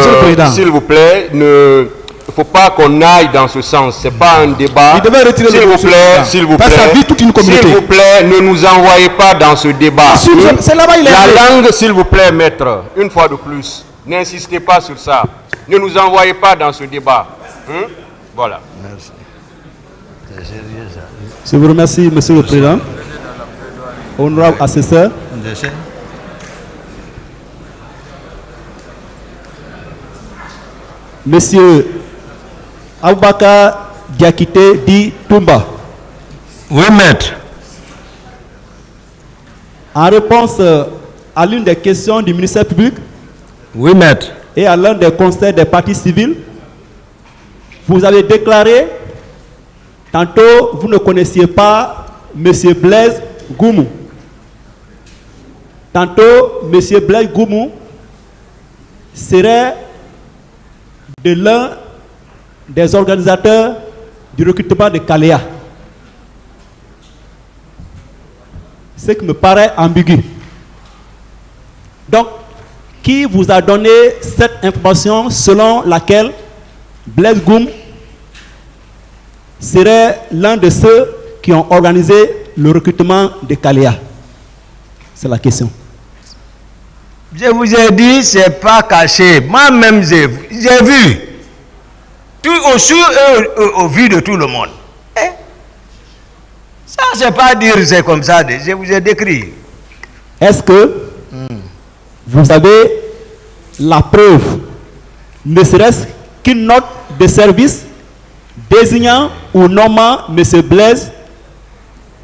s'il vous plaît, il ne faut pas qu'on aille dans ce sens. Ce n'est pas un débat. Il devait retirer s'il vous plaît, ne nous envoyez pas dans ce débat. La langue, s'il vous plaît, maître, une fois de plus, n'insistez pas sur ça. Ne nous envoyez pas dans ce débat. Voilà. Merci. Je vous remercie, Monsieur le Président. Honorable assesseur. Monsieur Aboubakar Diakité dit Toumba. Oui, maître. En réponse à l'une des questions du ministère public. Oui, maître. Et à l'un des conseils des partis civils, vous avez déclaré, tantôt vous ne connaissiez pas Monsieur Blaise Goumou. Tantôt, Monsieur Blaise Goumou serait de l'un des organisateurs du recrutement de Kaléa. Ce qui me paraît ambigu. Donc, qui vous a donné cette information selon laquelle Blaise Goumou serait l'un de ceux qui ont organisé le recrutement de Kaléa? C'est la question. Je vous ai dit, ce n'est pas caché. Moi-même, j'ai vu. Tout au vu de tout le monde. Ça, c'est pas dire c'est comme ça. Je vous ai décrit. Est-ce que vous avez la preuve, ne serait-ce qu'une note de service désignant ou nommant M. Blaise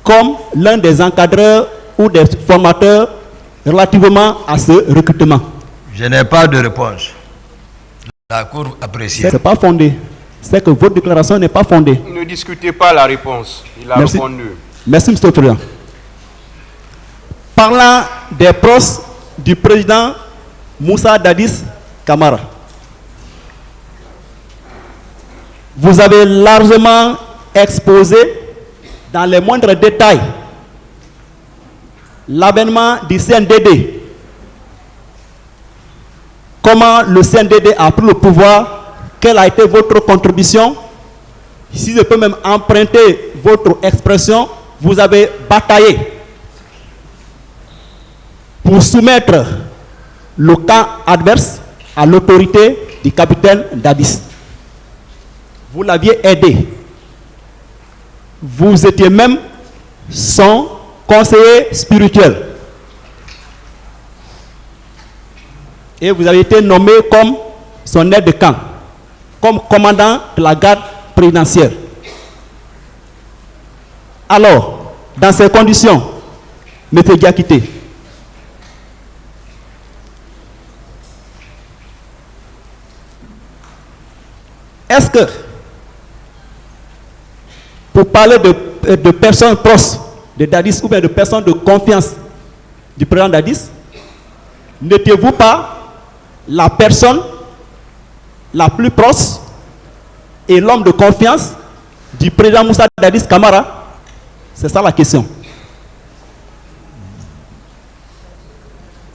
comme l'un des encadreurs ou des formateurs relativement à ce recrutement? Je n'ai pas de réponse. La Cour apprécie. Ce n'est pas fondé. C'est que votre déclaration n'est pas fondée. Ne discutez pas la réponse. Il a répondu. Merci, M. le Président. Parlant des proches du président Moussa Dadis Camara, vous avez largement exposé dans les moindres détails l'avènement du CNDD, comment le CNDD a pris le pouvoir, quelle a été votre contribution. Si je peux même emprunter votre expression, vous avez bataillé pour soumettre le camp adverse à l'autorité du capitaine Dadis. Vous l'aviez aidé. Vous étiez même son conseiller spirituel. Et vous avez été nommé comme son aide de camp, comme commandant de la garde présidentielle. Alors, dans ces conditions, M. Diakité, est-ce que, pour parler de personnes proches de Dadis ou bien de personnes de confiance du président Dadis, n'étiez-vous pas la personne la plus proche et l'homme de confiance du président Moussa Dadis Camara? C'est ça la question.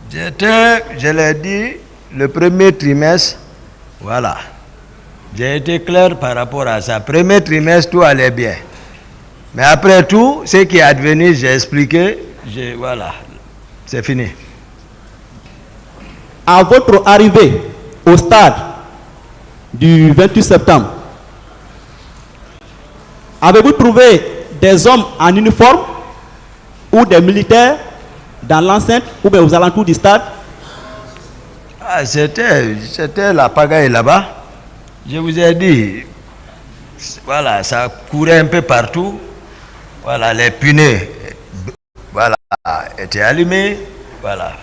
Je l'ai dit, le premier trimestre, voilà. J'ai été clair par rapport à ça. Premier trimestre, tout allait bien. Mais après tout, ce qui est advenu, j'ai expliqué, voilà, c'est fini. À votre arrivée au stade du 28 septembre, avez-vous trouvé des hommes en uniforme ou des militaires dans l'enceinte ou bien aux alentours du stade? Ah, c'était la pagaille là-bas. Je vous ai dit, voilà, ça courait un peu partout. Voilà, les punais, voilà, étaient allumés. Voilà.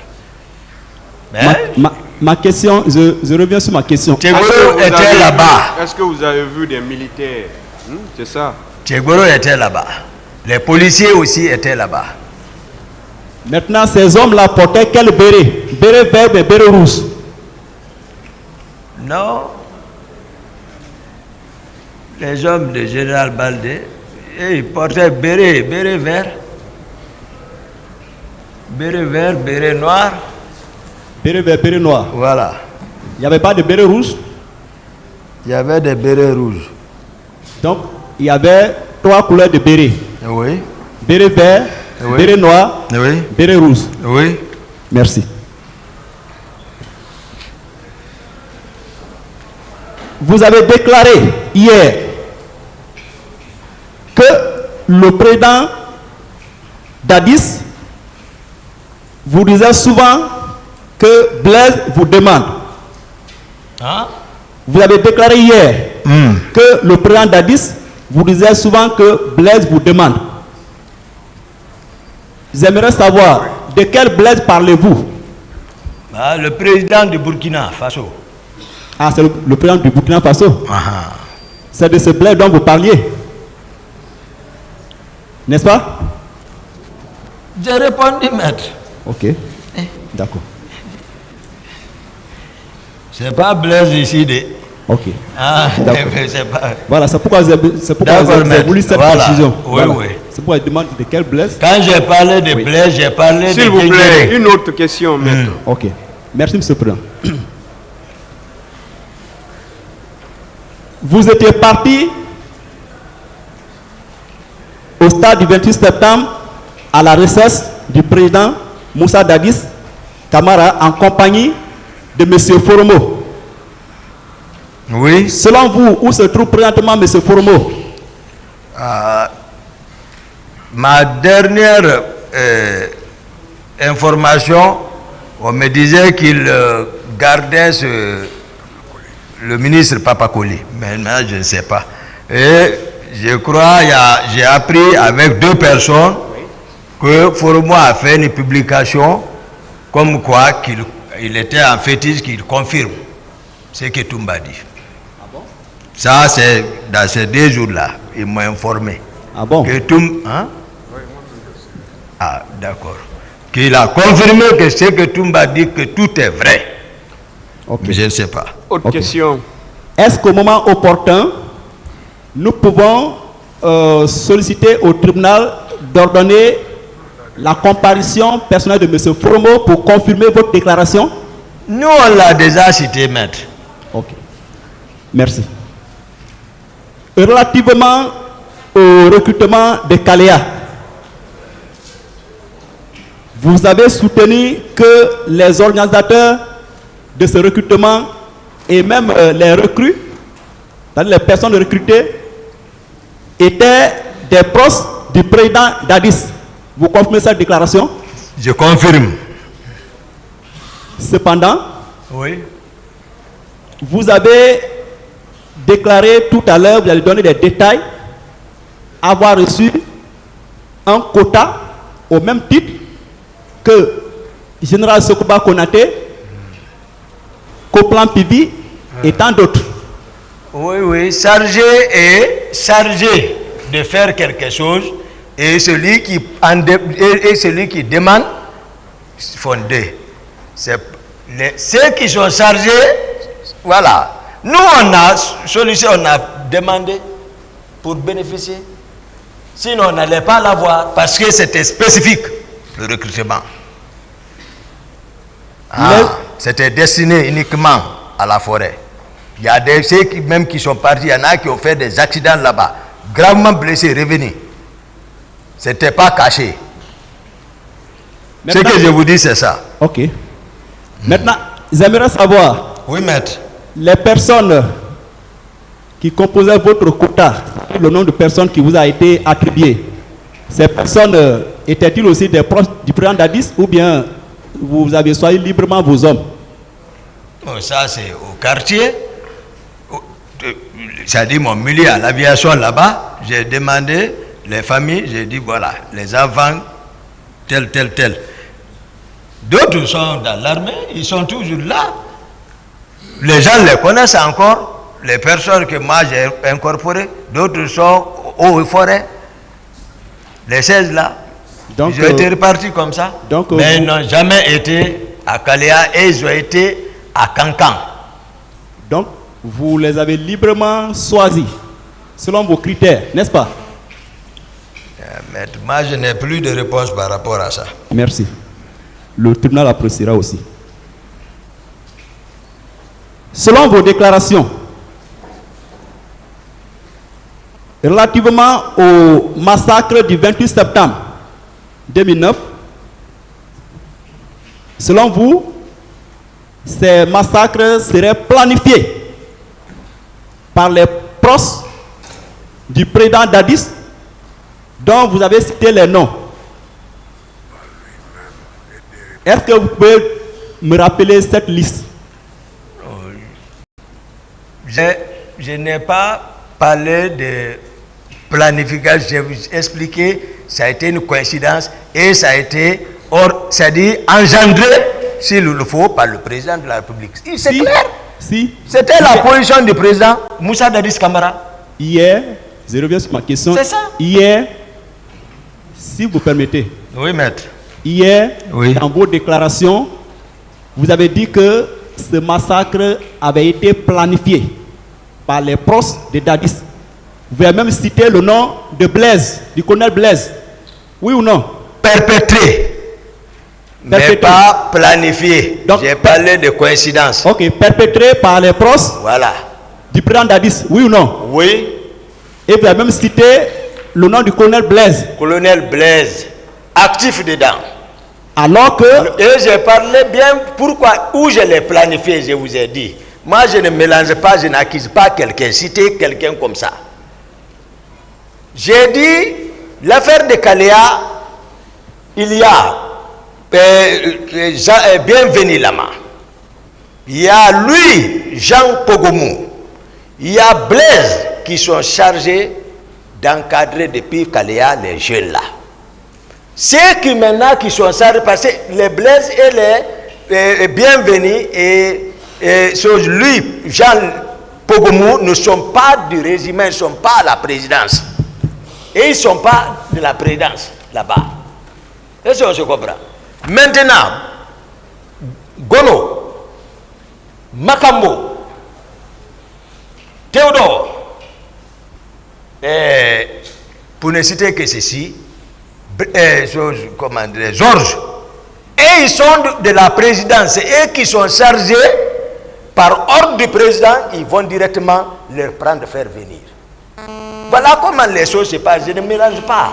Mais ma question, je reviens sur ma question. Tchegboro était là-bas. Est-ce que vous avez vu des militaires? C'est ça. Tchegboro était là-bas. Les policiers aussi étaient là-bas. Maintenant, ces hommes-là portaient quel béret? Béret vert ou béret rouge? Non. Les hommes de Général Baldé, ils portaient béret vert. Béret vert, béret noir. Béret vert, béret noir. Voilà. Il n'y avait pas de béret rouge? Il y avait des bérets rouges. Donc, il y avait 3 couleurs de béret. Oui. Béret vert, Oui. béret noir, Oui. béret rouge. Oui. Merci. Vous avez déclaré hier que le président Dadis vous disait souvent que Blaise vous demande. Hein? Vous avez déclaré hier que le président Dadis vous disait souvent que Blaise vous demande. J'aimerais savoir de quel Blaise parlez-vous? Ah, le président du Burkina Faso. Ah, c'est le président du Burkina Faso. Ah. C'est de ce Blaise dont vous parliez. N'est-ce pas? J'ai répondu, maître. Ok. D'accord. C'est pas Blaise ici de. Ok. Ah, D'accord. mais c'est pas. Voilà, c'est pourquoi D'accord, j'ai voulu cette voilà. précision. Oui, Voilà. oui. C'est pourquoi je demande de quel Blaise. Quand j'ai parlé de Blaise, j'ai parlé de. S'il vous plaît, Guinguéré. une autre question, maître. Ok. Merci, monsieur le président. Vous étiez parti au stade du 28 septembre à la recherche du président Moussa Dadis Camara en compagnie de monsieur Foromo. Oui. Selon vous, où se trouve présentement monsieur Foromo? Ma dernière information, on me disait qu'il gardait le ministre Papakoli. Maintenant, je ne sais pas. Et je crois, j'ai appris avec 2 personnes que Foromo a fait une publication comme quoi qu'il était en fétiche, qu'il confirme ce que Toumba dit. Ça, c'est dans ces 2 jours-là, ils m'ont informé. Ah bon? Que hein? Ah, d'accord. Qu'il a confirmé que ce que Toumba dit, que tout est vrai. Ok. Mais je ne sais pas. Autre Ok. question. Est-ce qu'au moment opportun, nous pouvons solliciter au tribunal d'ordonner la comparution personnelle de M. Foromo pour confirmer votre déclaration? Nous, on l'a déjà cité, maître. Ok. Merci. Relativement au recrutement de Kaléa, vous avez soutenu que les organisateurs de ce recrutement et même les recrues, c'est-à-dire les personnes recrutées, étaient des proches du président Dadis. Vous confirmez cette déclaration? Je confirme. Cependant, Oui. vous avez déclaré tout à l'heure, vous allez donner des détails, avoir reçu un quota au même titre que Général Sokoba Konaté, Koplan Pivi et tant d'autres. Oui, oui. Chargé de faire quelque chose et celui qui demande font 2. Ceux qui sont chargés, voilà. Nous, on a sollicité, on a demandé pour bénéficier. Sinon, on n'allait pas l'avoir parce que c'était spécifique, le recrutement. C'était destiné uniquement à la forêt. Il y a ceux qui sont partis, il y en a qui ont fait des accidents là-bas, gravement blessés, revenus. Ce n'était pas caché. Maintenant, ce que je vous dis, c'est ça. Ok. Maintenant, j'aimerais savoir. Oui, maître. Les personnes qui composaient votre quota, le nombre de personnes qui vous a été attribué, ces personnes étaient-ils aussi des proches du président Dadis ou bien vous avez choisi librement vos hommes? Bon, ça, c'est au quartier. C'est-à-dire mon milieu à l'aviation là-bas. J'ai demandé les familles, j'ai dit voilà, les enfants, tel. D'autres sont dans l'armée, ils sont toujours là. Les gens les connaissent encore, les personnes que moi j'ai incorporées, d'autres sont aux forêts. Les 16 là, donc, ils ont été répartis comme ça. Donc, mais ils n'ont jamais été à Kalea et ils ont été à Cancan. Donc, vous les avez librement choisis, selon vos critères, n'est-ce pas? Maître, moi je n'ai plus de réponse par rapport à ça. Merci. Le tribunal appréciera aussi. Selon vos déclarations, relativement au massacre du 28 septembre 2009, selon vous, ces massacres seraient planifiés par les proches du président Dadis, dont vous avez cité les noms. Est-ce que vous pouvez me rappeler cette liste? Je n'ai pas parlé de planification, je vous ai expliqué, ça a été une coïncidence et ça a été, c'est-à-dire engendré, s'il le faut, par le président de la République. C'est clair. Si. C'était la position du président Moussa Dadis Camara. Hier, je reviens sur ma question. C'est ça. Hier, si vous permettez. Oui, maître. Hier, oui, dans vos déclarations, vous avez dit que ce massacre avait été planifié par les proches de Dadis. Vous avez même cité le nom de Blaise, du colonel Blaise. Oui ou non? Perpétré. Mais pas planifié. J'ai parlé de coïncidence. Ok, perpétré par les proches, voilà, du président Dadis. Oui ou non? Oui. Et vous avez même cité le nom du colonel Blaise. Colonel Blaise, actif dedans. Alors que... Et j'ai parlé bien pourquoi, où je l'ai planifié, je vous ai dit. Moi, je ne mélange pas, je n'accuse pas quelqu'un, citer quelqu'un comme ça. J'ai dit, l'affaire de Kalea, il y a Bienvenu Lama. Il y a lui, Jean Pogomou. Il y a Blaise qui sont chargés d'encadrer depuis Kalea les jeunes là. Ceux qui maintenant qui sont chargés, parce que les Blaise et les Bienvenus et lui, Jean Pogomou, ne sont pas du régiment, ils ne sont pas à la présidence. Et ils ne sont pas de la présidence là-bas. Est-ce qu'on se comprend? Maintenant, Gono, Makambo, Théodore, pour ne citer que ceci, Georges, et ils sont de la présidence, et qui sont chargés par ordre du président, ils vont directement leur prendre, faire venir. Voilà comment les choses se passent, je ne mélange pas.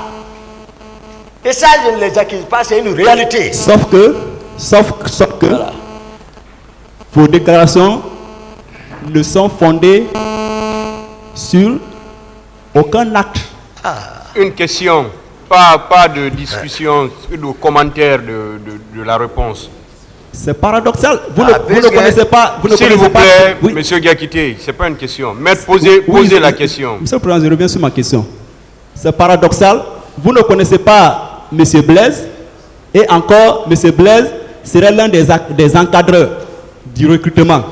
Et ça, je ne les accuse pas, c'est une réalité. Sauf que voilà, vos déclarations ne sont fondées sur aucun acte. Une question, pas de discussion, de commentaire de la réponse. C'est paradoxal. Vous ne connaissez pas. S'il vous plaît, oui. Monsieur Diakité, ce n'est pas une question. Maître, posez la question. Monsieur le Président, je reviens sur ma question. C'est paradoxal. Vous ne connaissez pas M. Blaise et encore M. Blaise serait l'un des encadreurs du recrutement.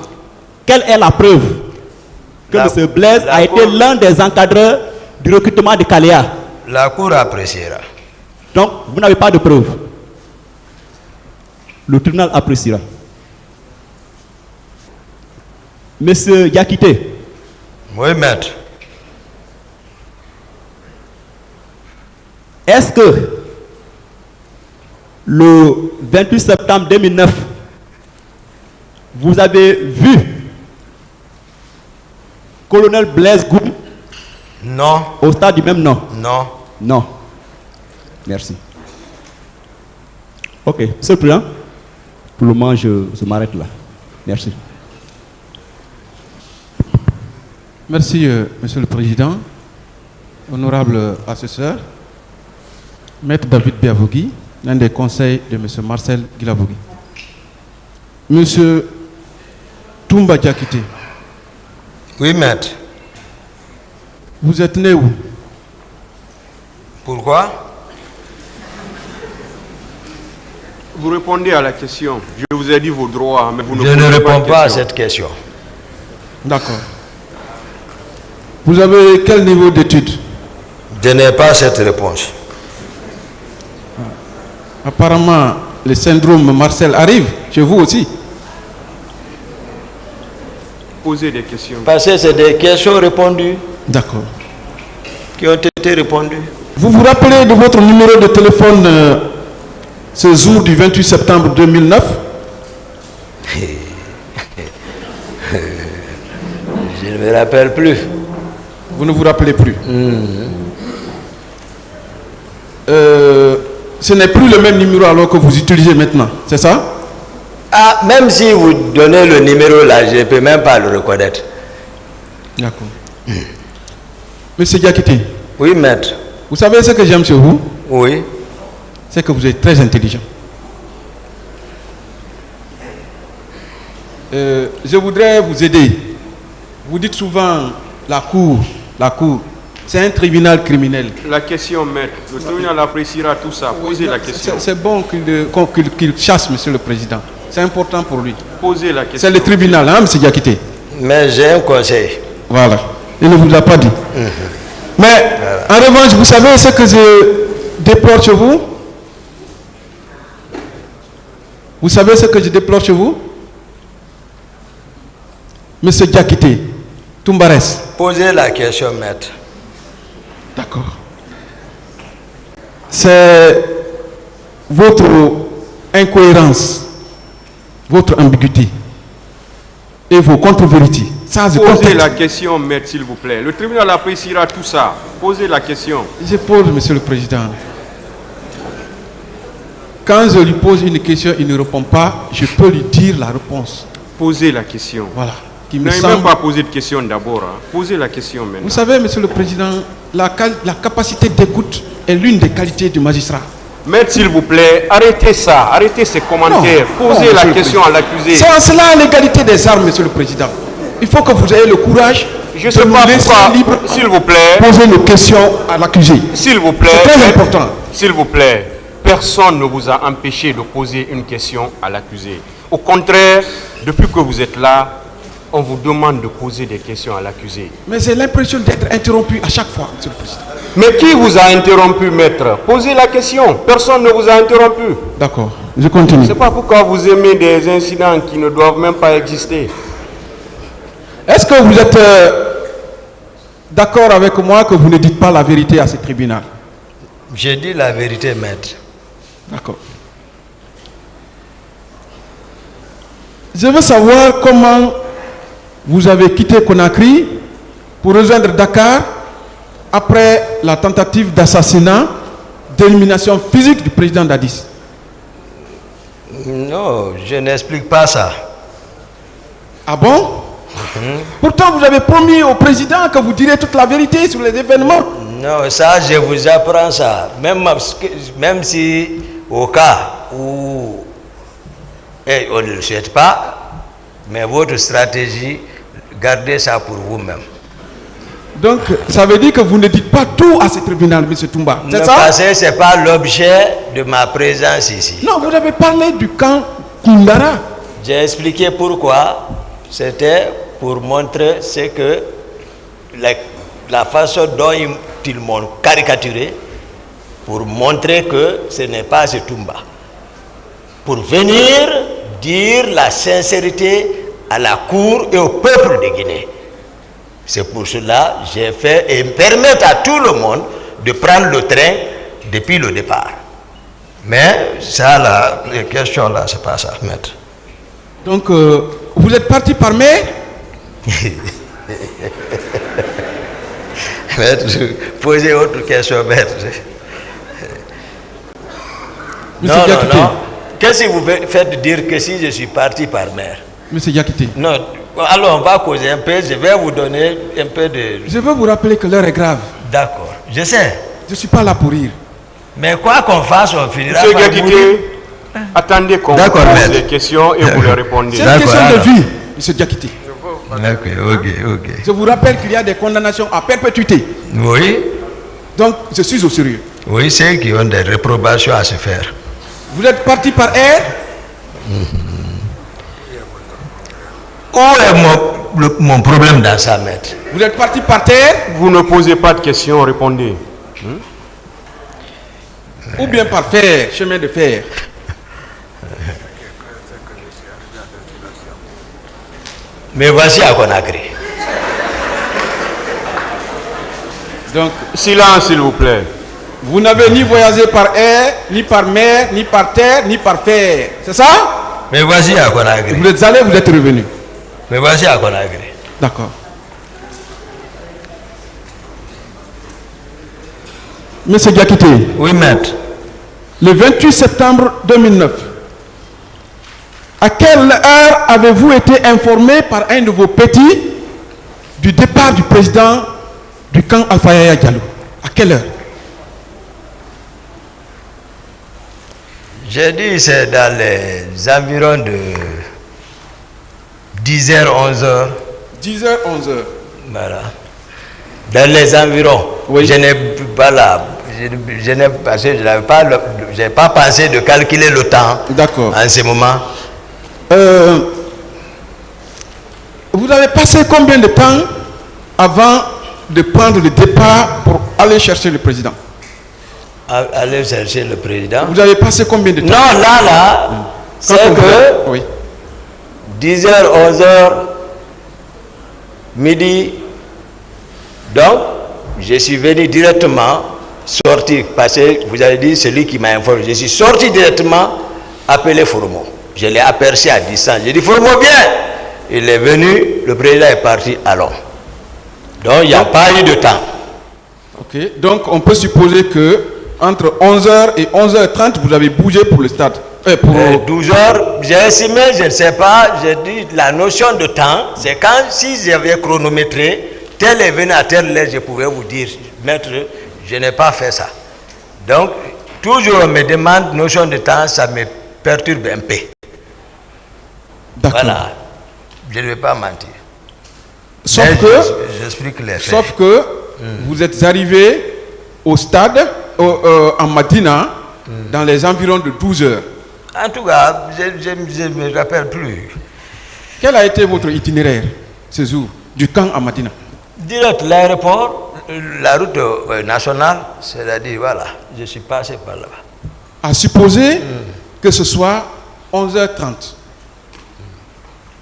Quelle est la preuve que M. Blaise a été l'un des encadreurs du recrutement de Kalea? La Cour appréciera. Donc, vous n'avez pas de preuve. Le tribunal appréciera. Monsieur Yakité. Oui, maître. Est-ce que le 28 septembre 2009, vous avez vu colonel Blaise Goum Non. au stade du même nom? Non. Non. Merci. Ok, c'est le plan. Pour le moment, je m'arrête là. Merci. Merci, Monsieur le Président. Honorable assesseur, Maître David Biavogui, l'un des conseils de Monsieur Marcel Guilavogui. Monsieur Toumba Diakité. Oui, maître. Vous êtes né où? Pourquoi? Vous répondez à la question. Je vous ai dit vos droits, mais vous ne Je ne réponds pas à question. cette question. D'accord. Vous avez quel niveau d'études? Je n'ai pas cette réponse. Apparemment, le syndrome Marcel arrive chez vous aussi. Posez des questions. Parce que c'est des questions répondues D'accord. qui ont été répondues. Vous vous rappelez de votre numéro de téléphone ce jour du 28 septembre 2009? Je ne me rappelle plus. Vous ne vous rappelez plus? Ce n'est plus le même numéro alors que vous utilisez maintenant, c'est ça? Ah, même si vous donnez le numéro là, je ne peux même pas le reconnaître. D'accord. Monsieur Diakité, Oui, maître. vous savez ce que j'aime chez vous? Oui. C'est que vous êtes très intelligent. Je voudrais vous aider. Vous dites souvent la cour, c'est un tribunal criminel. La question, maître. Le tribunal appréciera tout ça. Posez la question. C'est bon qu'il chasse, Monsieur le Président. C'est important pour lui. Posez la question. C'est le tribunal, hein, Monsieur Diakité? Mais j'ai un conseil. Voilà. Il ne vous l'a pas dit. Mais, en revanche, vous savez ce que je déplore chez vous? Vous savez ce que je déplore chez vous? Monsieur Diakité, Toumbares. Posez la question, maître. D'accord. C'est votre incohérence, votre ambiguïté et vos contre-vérités. Posez la question, maître, s'il vous plaît. Le tribunal appréciera tout ça. Posez la question. Je pose, Monsieur le Président. Quand je lui pose une question, il ne répond pas, je peux lui dire la réponse. Posez la question. Voilà. Vous n'avez même pas posé de question d'abord. Hein. Posez la question maintenant. Vous savez, Monsieur le Président, la capacité d'écoute est l'une des qualités du magistrat. Maître, s'il vous plaît, arrêtez ça. Arrêtez ces commentaires. Posez la question à l'accusé. C'est en cela l'égalité des armes, Monsieur le Président. Il faut que vous ayez le courage Je sais pas pourquoi, s'il vous plaît, poser une question à l'accusé. S'il vous plaît, c'est très important. S'il vous plaît, personne ne vous a empêché de poser une question à l'accusé. Au contraire, depuis que vous êtes là, on vous demande de poser des questions à l'accusé. Mais j'ai l'impression d'être interrompu à chaque fois, Monsieur le Président. Mais qui vous a interrompu, maître? Posez la question. Personne ne vous a interrompu. D'accord, je continue. Je ne sais pas pourquoi vous aimez des incidents qui ne doivent même pas exister. Est-ce que vous êtes d'accord avec moi que vous ne dites pas la vérité à ce tribunal? J'ai dit la vérité, maître. D'accord. Je veux savoir comment vous avez quitté Conakry pour rejoindre Dakar après la tentative d'assassinat, d'élimination physique du président Dadis. Non, je n'explique pas ça. Ah bon? Pourtant, vous avez promis au président que vous direz toute la vérité sur les événements. Non, ça, je vous apprends ça. Même si, au cas où on ne le souhaite pas, mais votre stratégie, gardez ça pour vous-même. Donc, ça veut dire que vous ne dites pas tout à ce tribunal, M. Toumba. C'est ça? Parce que ce n'est pas l'objet de ma présence ici. Non, vous avez parlé du camp Koundara. J'ai expliqué pourquoi. C'était pour montrer ce que la façon dont ils m'ont caricaturé, pour montrer que ce n'est pas ce Toumba. Pour venir dire la sincérité à la cour et au peuple de Guinée. C'est pour cela que j'ai fait et permettre à tout le monde de prendre le train depuis le départ. Mais ça, là, les questions là, c'est pas ça, maître. Donc, vous êtes parti par mer? Maître, posez autre question, maître. Non. Qu'est-ce que vous faites dire que si je suis parti par mer? Monsieur Diakité. Non, alors on va causer un peu, je vais vous donner un peu de... Je veux vous rappeler que l'heure est grave. D'accord, je sais. Je ne suis pas là pour rire. Mais quoi qu'on fasse, on finira Monsieur par mourir. Diakité, attendez qu'on D'accord, pose maître. des questions et vous les répondez. C'est une question de vie, monsieur Diakité. Ok. Je vous rappelle qu'il y a des condamnations à perpétuité. Oui, Donc, je suis au sérieux. oui, ceux qui ont des réprobations à se faire. Vous êtes parti par air? Où est mon problème dans ça, maître? Vous êtes parti par terre? Vous ne posez pas de questions, répondez. Ou bien par fer, chemin de fer? Mais voici à Conakry. Donc, Silence, s'il vous plaît. vous n'avez ni voyagé par air, ni par mer, ni par terre, ni par fer. C'est ça? Mais voici à Conakry. Vous êtes allé, vous êtes revenu. Mais voici à Conakry. D'accord. Monsieur Diakité, Oui, maître. le 28 septembre 2009, à quelle heure avez-vous été informé par un de vos petits du départ du président du camp Alpha Yaya Diallo? À quelle heure? J'ai dit c'est dans les environs de 10h, 11h. 10h, 11h. Voilà. Dans les environs. Oui. Je n'ai pas là. Je n'ai pas pensé de calculer le temps. D'accord. En ce moment. Vous avez passé combien de temps avant de prendre le départ pour aller chercher le président? Aller chercher le président. Vous avez passé combien de temps? Non, là, c'est que Oui. 10h, 11h, midi. Donc, je suis venu directement, sorti, parce que vous avez dit celui qui m'a informé. Je suis sorti directement, appelé Foromo. Je l'ai aperçu à distance. J'ai dit Foromo, viens. Il est venu, le président est parti, allons. Donc, il n'y a pas eu de temps. Ok. Donc, on peut supposer que entre 11h et 11h30, vous avez bougé pour le stade. Pour 12h, j'ai estimé, je ne sais pas, j'ai dit la notion de temps, c'est quand si j'avais chronométré, tel est venu à telle heure, je pouvais vous dire, maître, je n'ai pas fait ça. Donc, toujours on me demande notion de temps, ça me perturbe un peu. D'accord. Voilà, je ne vais pas mentir. Sauf Mais que, j'explique les faits. sauf que vous êtes arrivé au stade, en Madina, dans les environs de 12h. En tout cas, je ne me rappelle plus. Quel a été votre itinéraire ce jour, du camp à Madina? Direct l'aéroport, la route nationale, c'est-à-dire, voilà, je suis passé par là-bas. À supposer que ce soit 11h30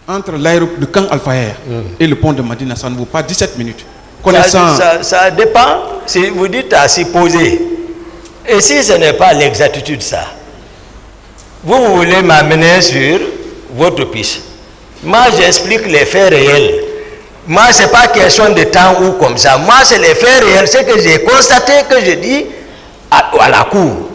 entre le camp Alpha Yaya et le pont de Madina, ça ne vaut pas 17 minutes. Connaissant... Ça dépend, si vous dites à supposer. Et si ce n'est pas l'exactitude, ça, vous voulez m'amener sur votre piste. Moi, j'explique les faits réels. Moi, ce n'est pas question de temps ou comme ça. Moi, c'est les faits réels. C'est que j'ai constaté, que je dis à la cour.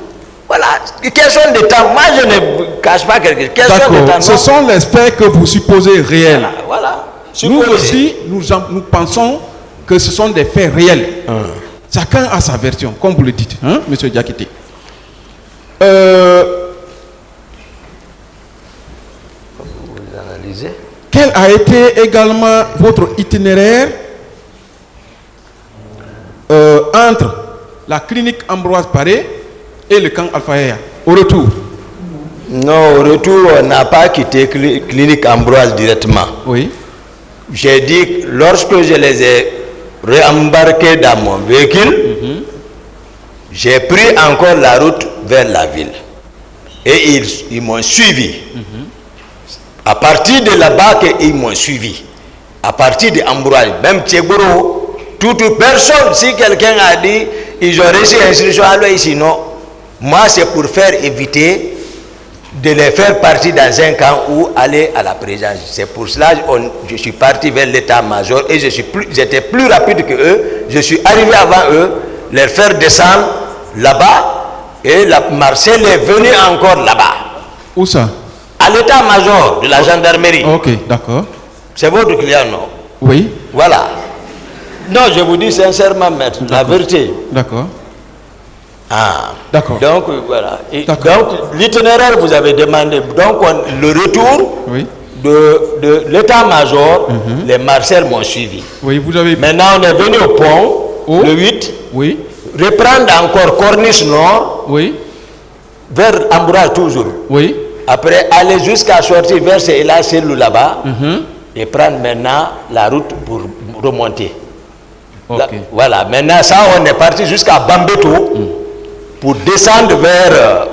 Voilà, question de temps. Moi, je ne cache pas quelque chose. D'accord, ce sont les faits que vous supposez réels. Voilà. Nous aussi, nous pensons que ce sont des faits réels. Chacun a sa version, comme vous le dites, hein, monsieur Diakité. Vous analysez. Quel a été également votre itinéraire entre la clinique Ambroise Paré et le camp Alpha Yaya, au retour? Non, au retour, on n'a pas quitté clinique Ambroise directement. Oui. J'ai dit que lorsque je les ai réembarqués dans mon véhicule, j'ai pris encore la route vers la ville. Et ils m'ont suivi. À partir de là-bas qu'ils m'ont suivi. À partir de Ambroise, même Tchegoro, toute personne, si quelqu'un a dit, ils ont reçu l'instruction, alors ici, non. Moi, c'est pour faire éviter de les faire partir dans un camp ou aller à la présence. C'est pour cela que je suis parti vers l'état-major et j'étais plus rapide que eux. Je suis arrivé avant eux, les faire descendre là-bas et Marcel est venu encore là-bas. Où ça? À l'état-major de la gendarmerie. Ok, d'accord. C'est votre client, non? Oui. Voilà. Non, je vous dis sincèrement, maître, la vérité. D'accord. Ah. D'accord. Donc, voilà. Et donc, l'itinéraire, vous avez demandé. Donc, le retour de l'état-major, les Marcel m'ont suivi. Oui, vous avez... Maintenant, on est venu au pont, le 8. Oui. Reprendre encore Corniche Nord. Oui. Vers Ambourage toujours. Oui. Après, aller jusqu'à sortir vers Céla Cellou là-bas. Et prendre maintenant la route pour remonter. Ok. Là, voilà. Maintenant, ça, on est parti jusqu'à Bambeto. Pour descendre vers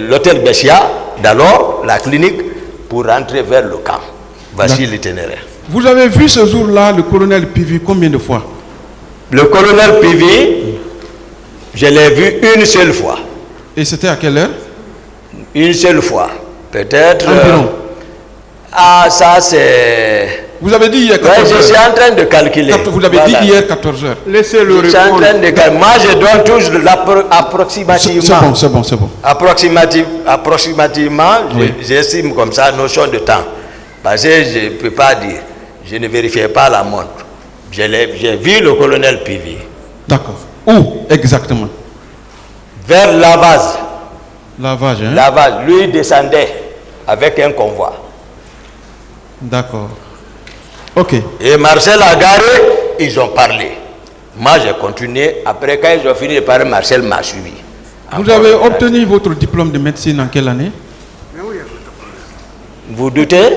l'hôtel Bessia, d'alors la clinique, pour rentrer vers le camp. Voici l'itinéraire. Vous avez vu ce jour-là le colonel Pivi combien de fois? Le colonel Pivi, je l'ai vu une seule fois. Et c'était à quelle heure? Une seule fois. Peut-être... Environ. Ça c'est... Vous avez dit hier 14 heures. Je suis en train de calculer. Vous l'avez dit hier 14 heures. Laissez-le répondre. Je suis en train de calculer. Moi, je donne toujours approximativement. C'est bon. Approximativement, j'estime comme ça, notion de temps. Parce que je ne peux pas dire. Je ne vérifiais pas la montre. J'ai vu le colonel Pivi. D'accord. Où exactement? Vers Lavaz. Lavage, hein? Lavaz, lui descendait avec un convoi. D'accord. Ok. Et Marcel a garé, ils ont parlé. Moi, j'ai continué. Après, quand ils ont fini de parler, Marcel m'a suivi. Vous avez obtenu votre diplôme de médecine en quelle année? Vous doutez?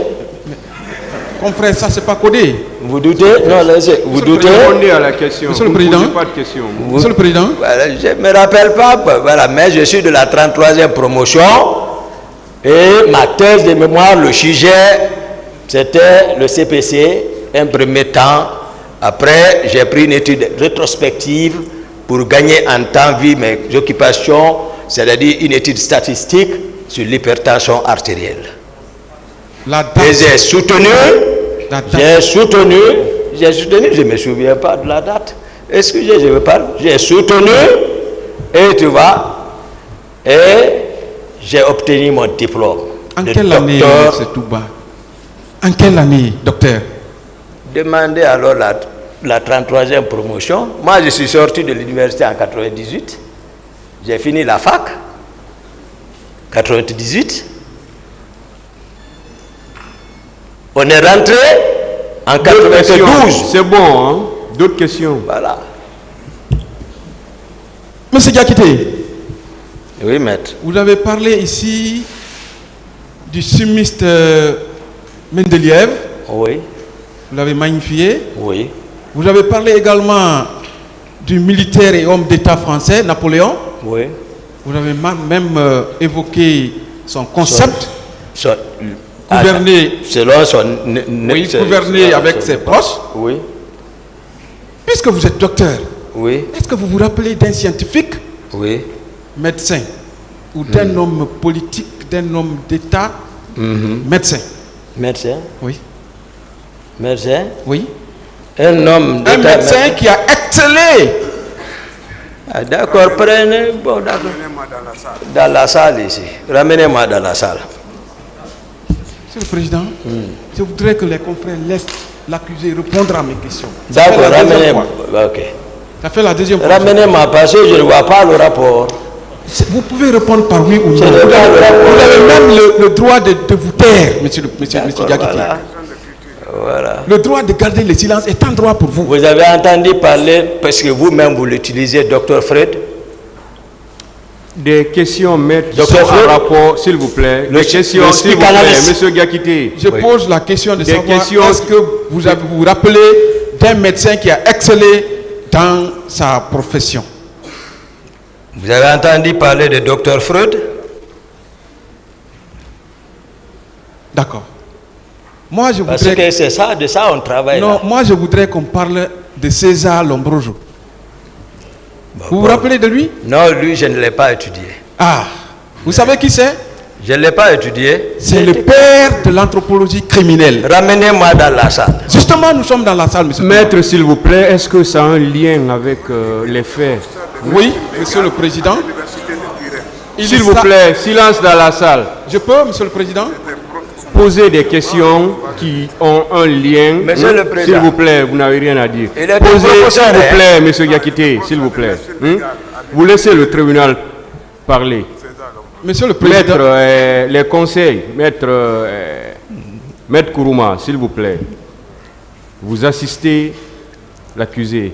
Confrère, ça c'est pas codé. Vous doutez? Non, laissez. Vous doutez? Répondez à la question. Monsieur le Président. Pas de question. Monsieur le Président. Voilà, je ne me rappelle pas, voilà, mais je suis de la 33e promotion. Et ma thèse de mémoire, le sujet, c'était le CPC, un premier temps. Après, j'ai pris une étude rétrospective pour gagner en temps vu mes occupations, c'est-à-dire une étude statistique sur l'hypertension artérielle. La date. Et j'ai soutenu, je ne me souviens pas de la date. Excusez, je veux pas. J'ai soutenu, et tu vois, et j'ai obtenu mon diplôme. En quelle année, c'est tout bas? En quelle année, docteur? Demandez alors la 33e promotion. Moi, je suis sorti de l'université en 98. J'ai fini la fac. 98. On est rentré en 92. C'est bon, hein? D'autres questions? Voilà. Monsieur Diakité. Oui, maître. Vous avez parlé ici du chimiste Mendeleïev. Oui. Vous l'avez magnifié. Oui. Vous avez parlé également du militaire et homme d'État français, Napoléon. Oui. Vous avez même évoqué son concept. Gouverner selon son... Oui, gouverner avec ses proches. Oui. Puisque vous êtes docteur, oui. Est-ce que vous vous rappelez d'un scientifique, oui, médecin, ou d'un homme politique, d'un homme d'État, médecin? Médecin? Oui. Médecin? Oui. Un homme d'État. Un médecin qui a excellé. Ah, d'accord, prenez. Bon, d'accord. Ramenez-moi dans la salle. Dans la salle ici. Ramenez-moi dans la salle. Monsieur le Président, je voudrais que les confrères laissent l'accusé répondre à mes questions. D'accord, ramenez-moi. Ok. Ça fait la deuxième fois. Ramenez-moi parce que je ne vois pas le rapport. Vous pouvez répondre par oui ou non. Vous le rapport. avez même le droit de vous taire, monsieur Diakité. Voilà. Le droit de garder le silence est un droit pour vous. Vous avez entendu parler, parce que vous-même vous l'utilisez, docteur Fred. Des questions, maître, Docteur en rapport, s'il vous plaît. Des questions, s'il vous plaît, monsieur Diakité. Je pose la question de savoir, questions... est-ce que vous vous rappelez d'un médecin qui a excellé dans sa profession? Vous avez entendu parler de docteur Freud? D'accord. Moi, je Parce voudrais... que c'est ça, de ça on travaille. Non, là. moi, je voudrais qu'on parle de César Lombroso. Bon, Vous vous rappelez de lui? Non, lui, je ne l'ai pas étudié. Ah, vous savez qui c'est? Je ne l'ai pas étudié. C'est le père de l'anthropologie criminelle. Ramenez-moi dans la salle. Justement, nous sommes dans la salle, monsieur. Maître, s'il vous plaît, est-ce que ça a un lien avec les faits? Oui, monsieur le président. S'il vous plaît, silence dans la salle. Je peux, monsieur le président? Posez des questions qui ont un lien. Monsieur le Président. S'il vous plaît, vous n'avez rien à dire. Il est Posez, professeur, s'il vous hein. plaît, monsieur Yakité, s'il vous plaît. Vous laissez le tribunal parler. Monsieur le président. Maître, les conseils, maître Kourouma, s'il vous plaît. Vous assistez l'accusé.